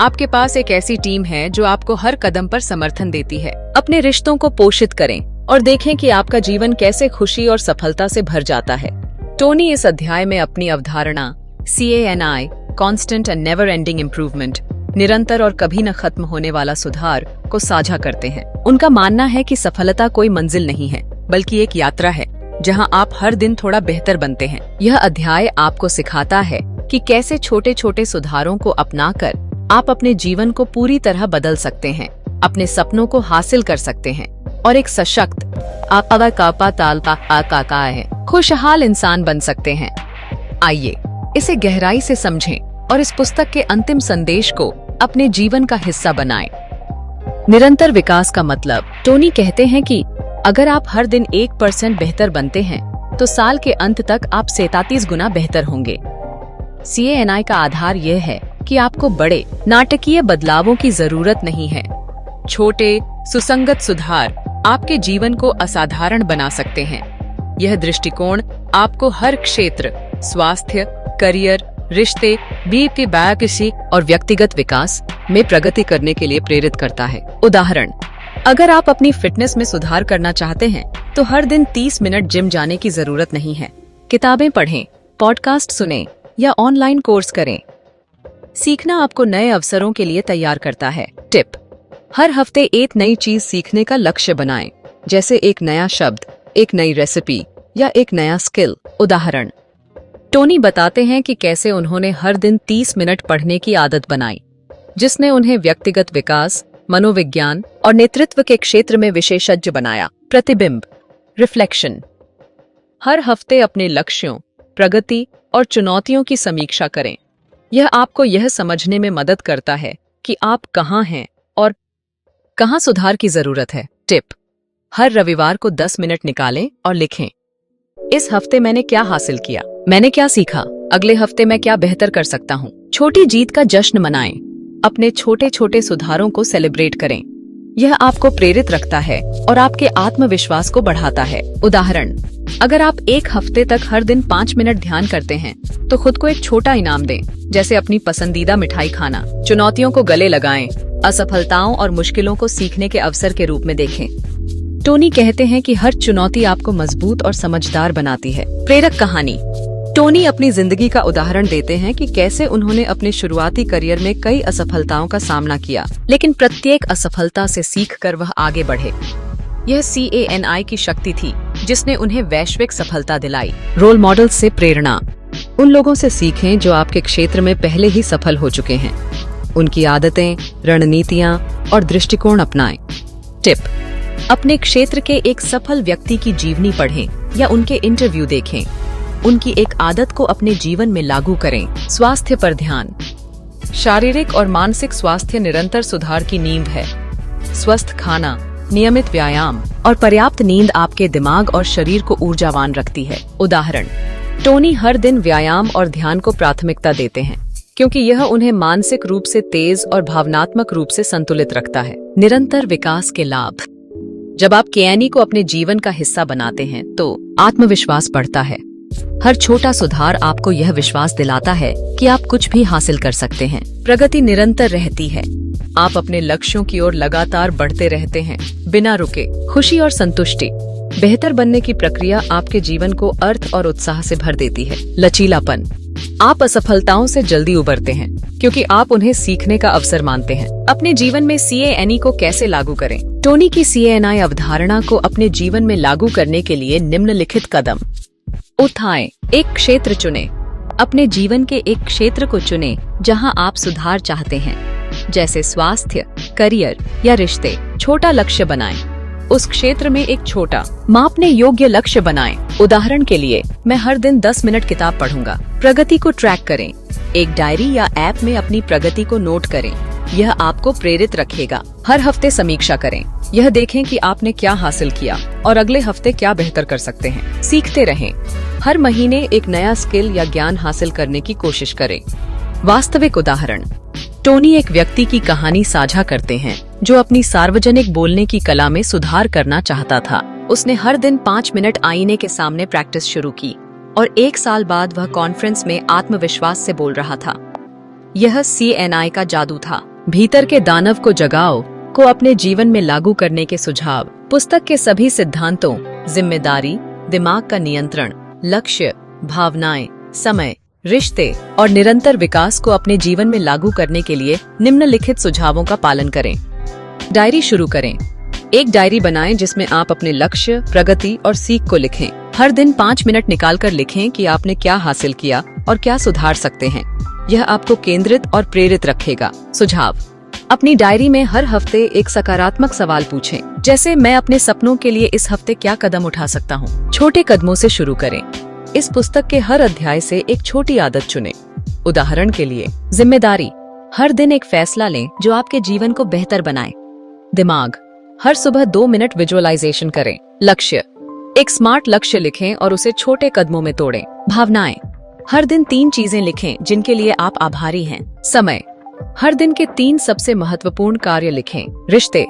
आपके पास एक ऐसी टीम है जो आपको हर कदम पर समर्थन देती है। अपने रिश्तों को पोषित करें और देखें कि आपका जीवन कैसे खुशी और सफलता से भर जाता है। टोनी इस अध्याय में अपनी अवधारणा CANI, constant and never ending improvement, निरंतर और कभी न खत्म होने वाला सुधार को साझा करते हैं। उनका मानना है कि सफलता कोई मंजिल नहीं है बल्कि एक यात्रा है जहां आप हर दिन थोड़ा बेहतर बनते हैं। यह अध्याय आपको सिखाता है कि कैसे छोटे छोटे सुधारों को अपनाकर आप अपने जीवन को पूरी तरह बदल सकते हैं, अपने सपनों को हासिल कर सकते हैं और एक सशक्त खुशहाल इंसान बन सकते हैं। आइए इसे गहराई से समझें और इस पुस्तक के अंतिम संदेश को अपने जीवन का हिस्सा बनाएं। निरंतर विकास का मतलब, टोनी कहते हैं कि अगर आप हर दिन 1% बेहतर बनते हैं तो साल के अंत तक आप 37 गुना बेहतर होंगे। CANI का आधार यह है कि आपको बड़े नाटकीय बदलावों की जरूरत नहीं है। छोटे सुसंगत सुधार आपके जीवन को असाधारण बना सकते हैं। यह दृष्टिकोण आपको हर क्षेत्र, स्वास्थ्य, करियर, रिश्ते, किसी और व्यक्तिगत विकास में प्रगति करने के लिए प्रेरित करता है। उदाहरण, अगर आप अपनी फिटनेस में सुधार करना चाहते हैं तो हर दिन 30 मिनट जिम जाने की जरूरत नहीं है। किताबें पढ़ें, पॉडकास्ट सुनें या ऑनलाइन कोर्स करें। सीखना आपको नए अवसरों के लिए तैयार करता है। टिप, हर हफ्ते एक नई चीज सीखने का लक्ष्य बनाएं, जैसे एक नया शब्द, एक नई रेसिपी या एक नया स्किल। उदाहरण, टोनी बताते हैं कि कैसे उन्होंने हर दिन 30 मिनट पढ़ने की आदत बनाई, जिसने उन्हें व्यक्तिगत विकास, मनोविज्ञान और नेतृत्व के क्षेत्र में विशेषज्ञ बनाया। प्रतिबिंब, रिफ्लेक्शन, हर हफ्ते अपने लक्ष्यों, प्रगति और चुनौतियों की समीक्षा करें। यह आपको यह समझने में मदद करता है कि आप कहाँ हैं और कहाँ सुधार की जरूरत है। टिप, हर रविवार को 10 मिनट निकालें और लिखें, इस हफ्ते मैंने क्या हासिल किया, मैंने क्या सीखा, अगले हफ्ते मैं क्या बेहतर कर सकता हूँ। छोटी जीत का जश्न मनाएं, अपने छोटे छोटे सुधारों को सेलिब्रेट करें। यह आपको प्रेरित रखता है और आपके आत्मविश्वास को बढ़ाता है। उदाहरण, अगर आप एक हफ्ते तक हर दिन 5 मिनट ध्यान करते हैं तो खुद को एक छोटा इनाम दें, जैसे अपनी पसंदीदा मिठाई खाना। चुनौतियों को गले लगाएं, असफलताओं और मुश्किलों को सीखने के अवसर के रूप में देखें। टोनी कहते हैं कि हर चुनौती आपको मजबूत और समझदार बनाती है। प्रेरक कहानी, टोनी अपनी जिंदगी का उदाहरण देते हैं कि कैसे उन्होंने अपने शुरुआती करियर में कई असफलताओं का सामना किया, लेकिन प्रत्येक असफलता से सीखकर वह आगे बढ़े। यह CANI की शक्ति थी जिसने उन्हें वैश्विक सफलता दिलाई। रोल मॉडल से प्रेरणा। उन लोगों से सीखें जो आपके क्षेत्र में पहले ही सफल हो चुके हैं। उनकी आदतें, रणनीतियां और दृष्टिकोण अपनाएं। टिप: अपने क्षेत्र के एक सफल व्यक्ति की जीवनी पढ़ें या उनके इंटरव्यू देखें। उनकी एक आदत को अपने जीवन में लागू करें। स्वास्थ्य पर ध्यान। शारीरिक और मानसिक स्वास्थ्य निरंतर सुधार की नींव है। स्वस्थ खाना, नियमित व्यायाम और पर्याप्त नींद आपके दिमाग और शरीर को ऊर्जावान रखती है। उदाहरण: टोनी हर दिन व्यायाम और ध्यान को प्राथमिकता देते हैं क्योंकि यह उन्हें मानसिक रूप से तेज और भावनात्मक रूप से संतुलित रखता है। निरंतर विकास के लाभ। जब आप KANI को अपने जीवन का हिस्सा बनाते हैं तो आत्मविश्वास बढ़ता है। हर छोटा सुधार आपको यह विश्वास दिलाता है कि आप कुछ भी हासिल कर सकते हैं। प्रगति निरंतर रहती है। आप अपने लक्ष्यों की ओर लगातार बढ़ते रहते हैं बिना रुके। खुशी और संतुष्टि। बेहतर बनने की प्रक्रिया आपके जीवन को अर्थ और उत्साह से भर देती है। लचीलापन। आप असफलताओं से जल्दी उबरते हैं क्योंकि आप उन्हें सीखने का अवसर मानते हैं। अपने जीवन में CANI को कैसे लागू करें? टोनी की CANI अवधारणा को अपने जीवन में लागू करने के लिए निम्नलिखित कदम उठाएं। एक क्षेत्र चुनें। अपने जीवन के एक क्षेत्र को चुनें जहां आप सुधार चाहते हैं, जैसे स्वास्थ्य, करियर या रिश्ते। छोटा लक्ष्य बनाएं। उस क्षेत्र में एक छोटा, मापने योग्य लक्ष्य बनाएं। उदाहरण के लिए, मैं हर दिन 10 मिनट किताब पढ़ूंगा। प्रगति को ट्रैक करें। एक डायरी या ऐप में अपनी प्रगति को नोट करें। यह आपको प्रेरित रखेगा। हर हफ्ते समीक्षा करें। यह देखें कि आपने क्या हासिल किया और अगले हफ्ते क्या बेहतर कर सकते हैं। सीखते रहें। हर महीने एक नया स्किल या ज्ञान हासिल करने की कोशिश करें। वास्तविक उदाहरण। टोनी एक व्यक्ति की कहानी साझा करते हैं जो अपनी सार्वजनिक बोलने की कला में सुधार करना चाहता था। उसने हर दिन 5 मिनट आईने के सामने प्रैक्टिस शुरू की और 1 साल बाद वह कॉन्फ्रेंस में आत्मविश्वास से बोल रहा था। यह CANI का जादू था। भीतर के दानव को जगाओ को अपने जीवन में लागू करने के सुझाव। पुस्तक के सभी सिद्धांतों, जिम्मेदारी, दिमाग का नियंत्रण, लक्ष्य, भावनाएं, समय, रिश्ते और निरंतर विकास को अपने जीवन में लागू करने के लिए निम्नलिखित सुझावों का पालन करें। डायरी शुरू करें। एक डायरी बनाएं जिसमें आप अपने लक्ष्य, प्रगति और सीख को लिखें। हर दिन 5 मिनट निकालकर लिखें कि आपने क्या हासिल किया और क्या सुधार सकते हैं। यह आपको केंद्रित और प्रेरित रखेगा। सुझाव: अपनी डायरी में हर हफ्ते एक सकारात्मक सवाल पूछें, जैसे मैं अपने सपनों के लिए इस हफ्ते क्या कदम उठा सकता हूँ। छोटे कदमों से शुरू करें। इस पुस्तक के हर अध्याय से एक छोटी आदत चुनें। उदाहरण के लिए, जिम्मेदारी, हर दिन एक फैसला लें जो आपके जीवन को बेहतर बनाए। दिमाग, हर सुबह 2 मिनट विजुअलाइजेशन करें। लक्ष्य, एक स्मार्ट लक्ष्य लिखें और उसे छोटे कदमों में तोड़ें। भावनाएं, हर दिन 3 चीजें लिखें जिनके लिए आप आभारी हैं। समय, हर दिन के 3 सबसे महत्वपूर्ण कार्य लिखें। रिश्ते,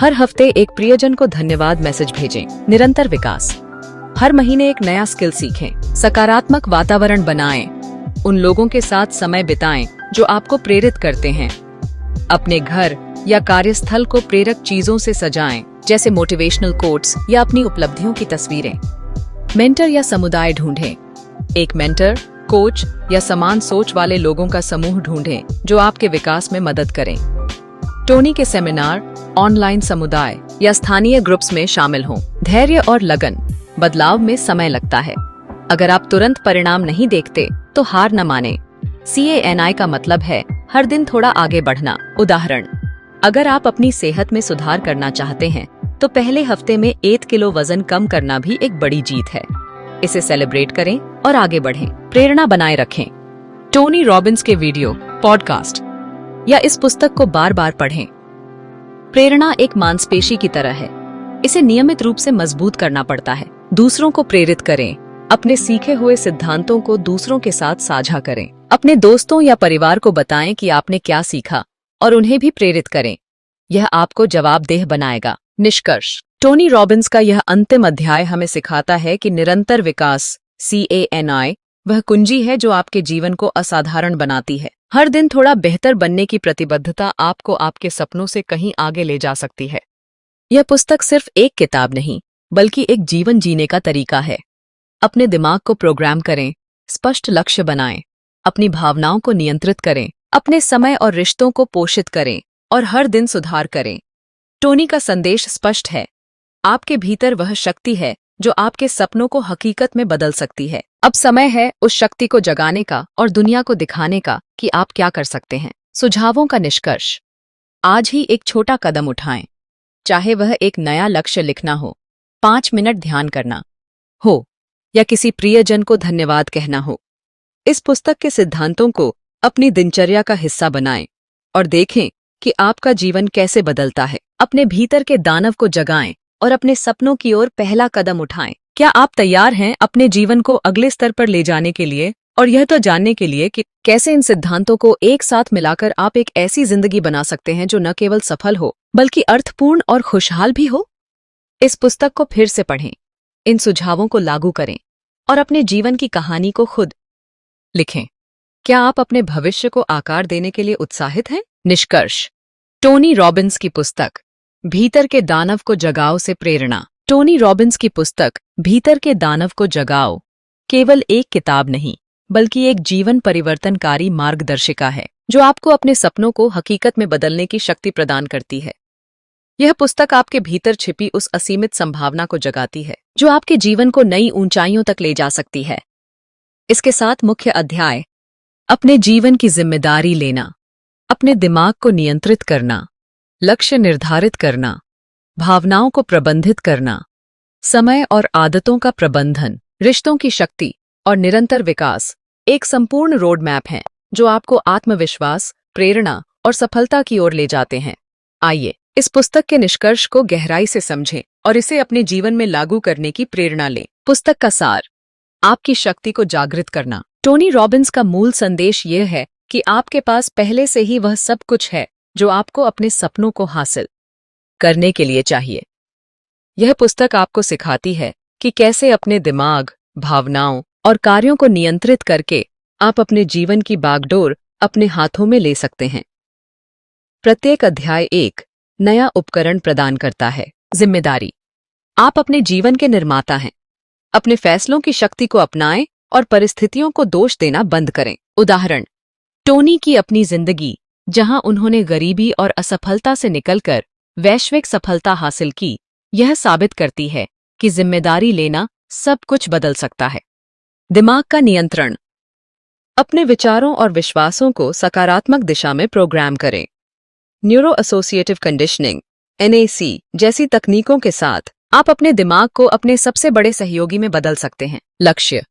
हर हफ्ते एक प्रियजन को धन्यवाद मैसेज भेजें। निरंतर विकास, हर महीने एक नया स्किल सीखें। सकारात्मक वातावरण बनाएं। उन लोगों के साथ समय बिताएं जो आपको प्रेरित करते हैं। अपने घर या कार्यस्थल को प्रेरक चीजों से सजाएं, जैसे मोटिवेशनल कोट्स या अपनी उपलब्धियों की तस्वीरें। मेंटर या समुदाय ढूंढें। एक मेंटर, कोच या समान सोच वाले लोगों का समूह ढूंढें जो आपके विकास में मदद करें। टोनी के सेमिनार, ऑनलाइन समुदाय या स्थानीय ग्रुप्स में शामिल हों। धैर्य और लगन, बदलाव में समय लगता है। अगर आप तुरंत परिणाम नहीं देखते तो हार न मानें। CANI का मतलब है हर दिन थोड़ा आगे बढ़ना। उदाहरण, अगर आप अपनी सेहत में सुधार करना चाहते हैं तो पहले हफ्ते में 1 किलो वजन कम करना भी एक बड़ी जीत है। इसे सेलिब्रेट करें और आगे बढ़ें। प्रेरणा बनाए रखें। टोनी रॉबिन्स के वीडियो, पॉडकास्ट या इस पुस्तक को बार बार पढ़ें। प्रेरणा एक मांसपेशी की तरह है। इसे नियमित रूप से मजबूत करना पड़ता है। दूसरों को प्रेरित करें। अपने सीखे हुए सिद्धांतों को दूसरों के साथ साझा करें। अपने दोस्तों या परिवार को बताएं कि आपने क्या सीखा और उन्हें भी प्रेरित करें। यह आपको जवाबदेह बनाएगा। निष्कर्ष, टोनी रॉबिन्स का यह अंतिम अध्याय हमें सिखाता है कि निरंतर विकास CANI वह कुंजी है जो आपके जीवन को असाधारण बनाती है। हर दिन थोड़ा बेहतर बनने की प्रतिबद्धता आपको आपके सपनों से कहीं आगे ले जा सकती है। यह पुस्तक सिर्फ एक किताब नहीं, बल्कि एक जीवन जीने का तरीका है। अपने दिमाग को प्रोग्राम करें, स्पष्ट लक्ष्य बनाएं, अपनी भावनाओं को नियंत्रित करें, अपने समय और रिश्तों को पोषित करें और हर दिन सुधार करें। टोनी का संदेश स्पष्ट है, आपके भीतर वह शक्ति है जो आपके सपनों को हकीकत में बदल सकती है। अब समय है उस शक्ति को जगाने का और दुनिया को दिखाने का कि आप क्या कर सकते हैं। सुझावों का निष्कर्ष, आज ही एक छोटा कदम उठाएं, चाहे वह एक नया लक्ष्य लिखना हो, 5 मिनट ध्यान करना हो या किसी प्रियजन को धन्यवाद कहना हो। इस पुस्तक के सिद्धांतों को अपनी दिनचर्या का हिस्सा बनाएं और देखें कि आपका जीवन कैसे बदलता है। अपने भीतर के दानव को जगाएं और अपने सपनों की ओर पहला कदम उठाएं। क्या आप तैयार हैं अपने जीवन को अगले स्तर पर ले जाने के लिए और यह तो जानने के लिए कि कैसे इन सिद्धांतों को एक साथ मिलाकर आप एक ऐसी जिंदगी बना सकते हैं जो न केवल सफल हो बल्कि अर्थपूर्ण और खुशहाल भी हो? इस पुस्तक को फिर से पढ़ें, इन सुझावों को लागू करें और अपने जीवन की कहानी को खुद लिखें। क्या आप अपने भविष्य को आकार देने के लिए उत्साहित हैं? निष्कर्ष, टोनी रॉबिन्स की पुस्तक भीतर के दानव को जगाओ से प्रेरणा। टोनी रॉबिन्स की पुस्तक भीतर के दानव को जगाओ केवल एक किताब नहीं बल्कि एक जीवन परिवर्तनकारी मार्गदर्शिका है जो आपको अपने सपनों को हकीकत में बदलने की शक्ति प्रदान करती है। यह पुस्तक आपके भीतर छिपी उस असीमित संभावना को जगाती है जो आपके जीवन को नई ऊंचाइयों तक ले जा सकती है। इसके साथ मुख्य अध्याय, अपने जीवन की जिम्मेदारी लेना, अपने दिमाग को नियंत्रित करना, लक्ष्य निर्धारित करना, भावनाओं को प्रबंधित करना, समय और आदतों का प्रबंधन, रिश्तों की शक्ति और निरंतर विकास, एक संपूर्ण रोड मैप है जो आपको आत्मविश्वास, प्रेरणा और सफलता की ओर ले जाते हैं। आइए इस पुस्तक के निष्कर्ष को गहराई से समझें और इसे अपने जीवन में लागू करने की प्रेरणा लें। पुस्तक का सार, आपकी शक्ति को जागृत करना। टोनी रॉबिन्स का मूल संदेश यह है कि आपके पास पहले से ही वह सब कुछ है जो आपको अपने सपनों को हासिल करने के लिए चाहिए। यह पुस्तक आपको सिखाती है कि कैसे अपने दिमाग, भावनाओं और कार्यों को नियंत्रित करके आप अपने जीवन की बागडोर अपने हाथों में ले सकते हैं। प्रत्येक अध्याय एक नया उपकरण प्रदान करता है। जिम्मेदारी, आप अपने जीवन के निर्माता हैं। अपने फैसलों की शक्ति को अपनाएं और परिस्थितियों को दोष देना बंद करें। उदाहरण, टोनी की अपनी जिंदगी, जहां उन्होंने गरीबी और असफलता से निकलकर वैश्विक सफलता हासिल की, यह साबित करती है कि जिम्मेदारी लेना सब कुछ बदल सकता है। दिमाग का नियंत्रण, अपने विचारों और विश्वासों को सकारात्मक दिशा में प्रोग्राम करें। न्यूरो एसोसिएटिव कंडीशनिंग (NAC) जैसी तकनीकों के साथ आप अपने दिमाग को अपने सबसे बड़े सहयोगी में बदल सकते हैं। लक्ष्य,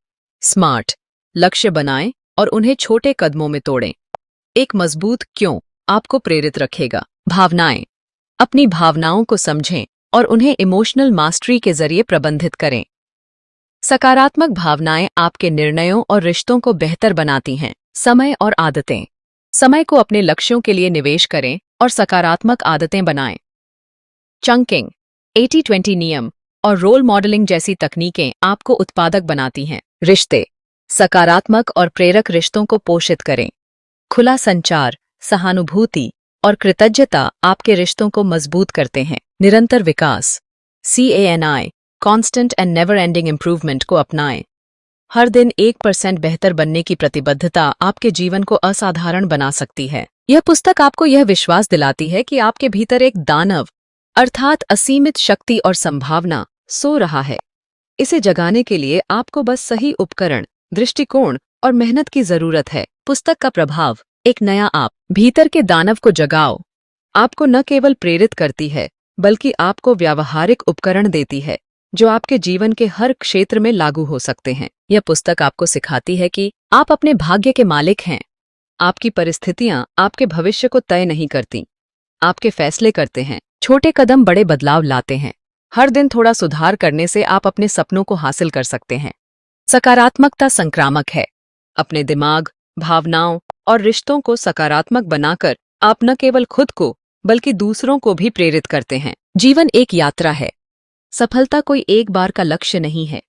स्मार्ट लक्ष्य बनाएं और उन्हें छोटे कदमों में तोड़ें। एक मजबूत क्यों आपको प्रेरित रखेगा। भावनाएं, अपनी भावनाओं को समझें और उन्हें इमोशनल मास्टरी के जरिए प्रबंधित करें। सकारात्मक भावनाएं आपके निर्णयों और रिश्तों को बेहतर बनाती हैं। समय और आदतें, समय को अपने लक्ष्यों के लिए निवेश करें और सकारात्मक आदतें बनाएं। चंकिंग, 80-20 नियम और रोल मॉडलिंग जैसी तकनीकें आपको उत्पादक बनाती हैं। रिश्ते, सकारात्मक और प्रेरक रिश्तों को पोषित करें। खुला संचार, सहानुभूति और कृतज्ञता आपके रिश्तों को मजबूत करते हैं। निरंतर विकास, CANI constant and never ending improvement को अपनाएं। हर दिन 1% बेहतर बनने की प्रतिबद्धता आपके जीवन को असाधारण बना सकती है। यह पुस्तक आपको यह विश्वास दिलाती है कि आपके भीतर एक दानव अर्थात असीमित शक्ति और संभावना सो रहा है। इसे जगाने के लिए आपको बस सही उपकरण, दृष्टिकोण और मेहनत की जरूरत है। पुस्तक का प्रभाव, एक नया आप, भीतर के दानव को जगाओ, आपको न केवल प्रेरित करती है बल्कि आपको व्यावहारिक उपकरण देती है जो आपके जीवन के हर क्षेत्र में लागू हो सकते हैं। यह पुस्तक आपको सिखाती है कि आप अपने भाग्य के मालिक हैं। आपकी परिस्थितियां आपके भविष्य को तय नहीं करती, आपके फैसले करते हैं। छोटे कदम बड़े बदलाव लाते हैं। हर दिन थोड़ा सुधार करने से आप अपने सपनों को हासिल कर सकते हैं। सकारात्मकता संक्रामक है। अपने दिमाग, भावनाओं और रिश्तों को सकारात्मक बनाकर आप न केवल खुद को बल्कि दूसरों को भी प्रेरित करते हैं। जीवन एक यात्रा है। सफलता कोई एक बार का लक्ष्य नहीं है,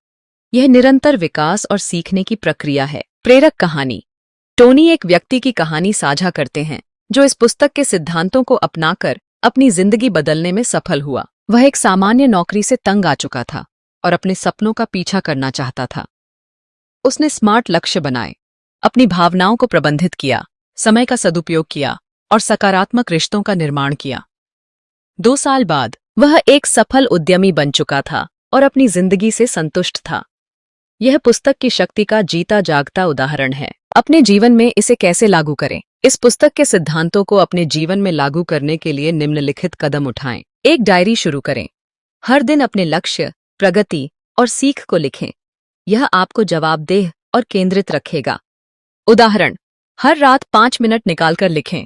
यह निरंतर विकास और सीखने की प्रक्रिया है। प्रेरक कहानी, टोनी एक व्यक्ति की कहानी साझा करते हैं जो इस पुस्तक के सिद्धांतों को अपनाकर अपनी जिंदगी बदलने में सफल हुआ। वह एक सामान्य नौकरी से तंग आ चुका था और अपने सपनों का पीछा करना चाहता था। उसने स्मार्ट लक्ष्य बनाए, अपनी भावनाओं को प्रबंधित किया, समय का सदुपयोग किया और सकारात्मक रिश्तों का निर्माण किया। 2 साल बाद वह एक सफल उद्यमी बन चुका था और अपनी जिंदगी से संतुष्ट था। यह पुस्तक की शक्ति का जीता जागता उदाहरण है। अपने जीवन में इसे कैसे लागू करें? इस पुस्तक के सिद्धांतों को अपने जीवन में लागू करने के लिए निम्नलिखित कदम उठाएं। एक डायरी शुरू करें। हर दिन अपने लक्ष्य, प्रगति और सीख को लिखें। यह आपको जवाबदेह और केंद्रित रखेगा। उदाहरण, हर रात 5 मिनट निकालकर लिखें,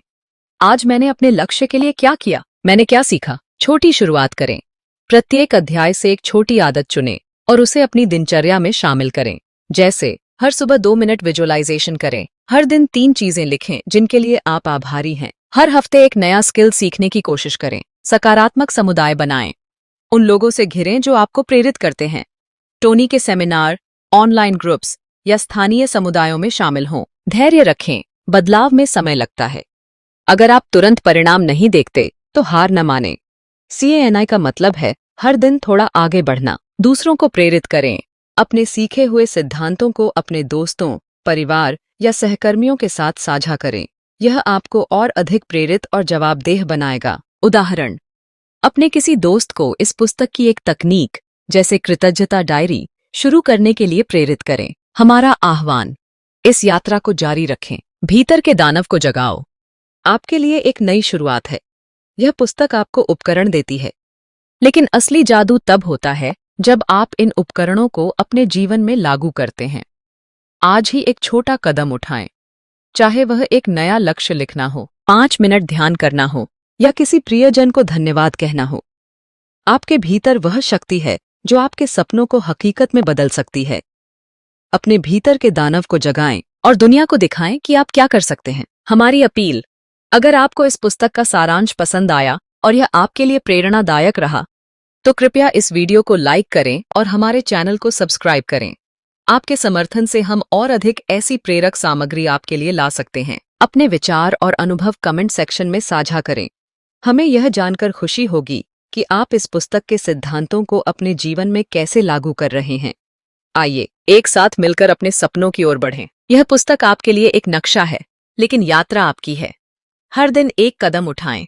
आज मैंने अपने लक्ष्य के लिए क्या किया, मैंने क्या सीखा। छोटी शुरुआत करें। प्रत्येक अध्याय से एक छोटी आदत चुनें और उसे अपनी दिनचर्या में शामिल करें। जैसे हर सुबह 2 मिनट विजुअलाइजेशन करें। हर दिन 3 चीजें लिखें जिनके लिए आप आभारी हैं। हर हफ्ते एक नया स्किल सीखने की कोशिश करें। सकारात्मक समुदाय बनाएं। उन लोगों से घिरें जो आपको प्रेरित करते हैं। टोनी के सेमिनार, ऑनलाइन ग्रुप्स या स्थानीय समुदायों में शामिल हों। धैर्य रखें, बदलाव में समय लगता है। अगर आप तुरंत परिणाम नहीं देखते तो हार न मानें। CANI का मतलब है हर दिन थोड़ा आगे बढ़ना। दूसरों को प्रेरित करें। अपने सीखे हुए सिद्धांतों को अपने दोस्तों, परिवार या सहकर्मियों के साथ साझा करें। यह आपको और अधिक प्रेरित और जवाबदेह बनाएगा। उदाहरण, अपने किसी दोस्त को इस पुस्तक की एक तकनीक जैसे कृतज्ञता डायरी शुरू करने के लिए प्रेरित करें। हमारा आह्वान, इस यात्रा को जारी रखें। भीतर के दानव को जगाओ। आपके लिए एक नई शुरुआत है। यह पुस्तक आपको उपकरण देती है, लेकिन असली जादू तब होता है जब आप इन उपकरणों को अपने जीवन में लागू करते हैं। आज ही एक छोटा कदम उठाएं, चाहे वह एक नया लक्ष्य लिखना हो, 5 मिनट ध्यान करना हो या किसी प्रियजन को धन्यवाद कहना हो। आपके भीतर वह शक्ति है जो आपके सपनों को हकीकत में बदल सकती है। अपने भीतर के दानव को जगाएं और दुनिया को दिखाएं कि आप क्या कर सकते हैं। हमारी अपील, अगर आपको इस पुस्तक का सारांश पसंद आया और यह आपके लिए प्रेरणादायक रहा तो कृपया इस वीडियो को लाइक करें और हमारे चैनल को सब्सक्राइब करें। आपके समर्थन से हम और अधिक ऐसी प्रेरक सामग्री आपके लिए ला सकते हैं। अपने विचार और अनुभव कमेंट सेक्शन में साझा करें। हमें यह जानकर खुशी होगी कि आप इस पुस्तक के सिद्धांतों को अपने जीवन में कैसे लागू कर रहे हैं। आइए एक साथ मिलकर अपने सपनों की ओर बढ़ें। यह पुस्तक आपके लिए एक नक्शा है, लेकिन यात्रा आपकी है। हर दिन एक कदम उठाएं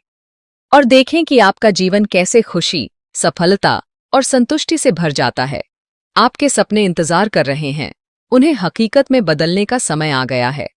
और देखें कि आपका जीवन कैसे खुशी, सफलता और संतुष्टि से भर जाता है। आपके सपने इंतजार कर रहे हैं, उन्हें हकीकत में बदलने का समय आ गया है।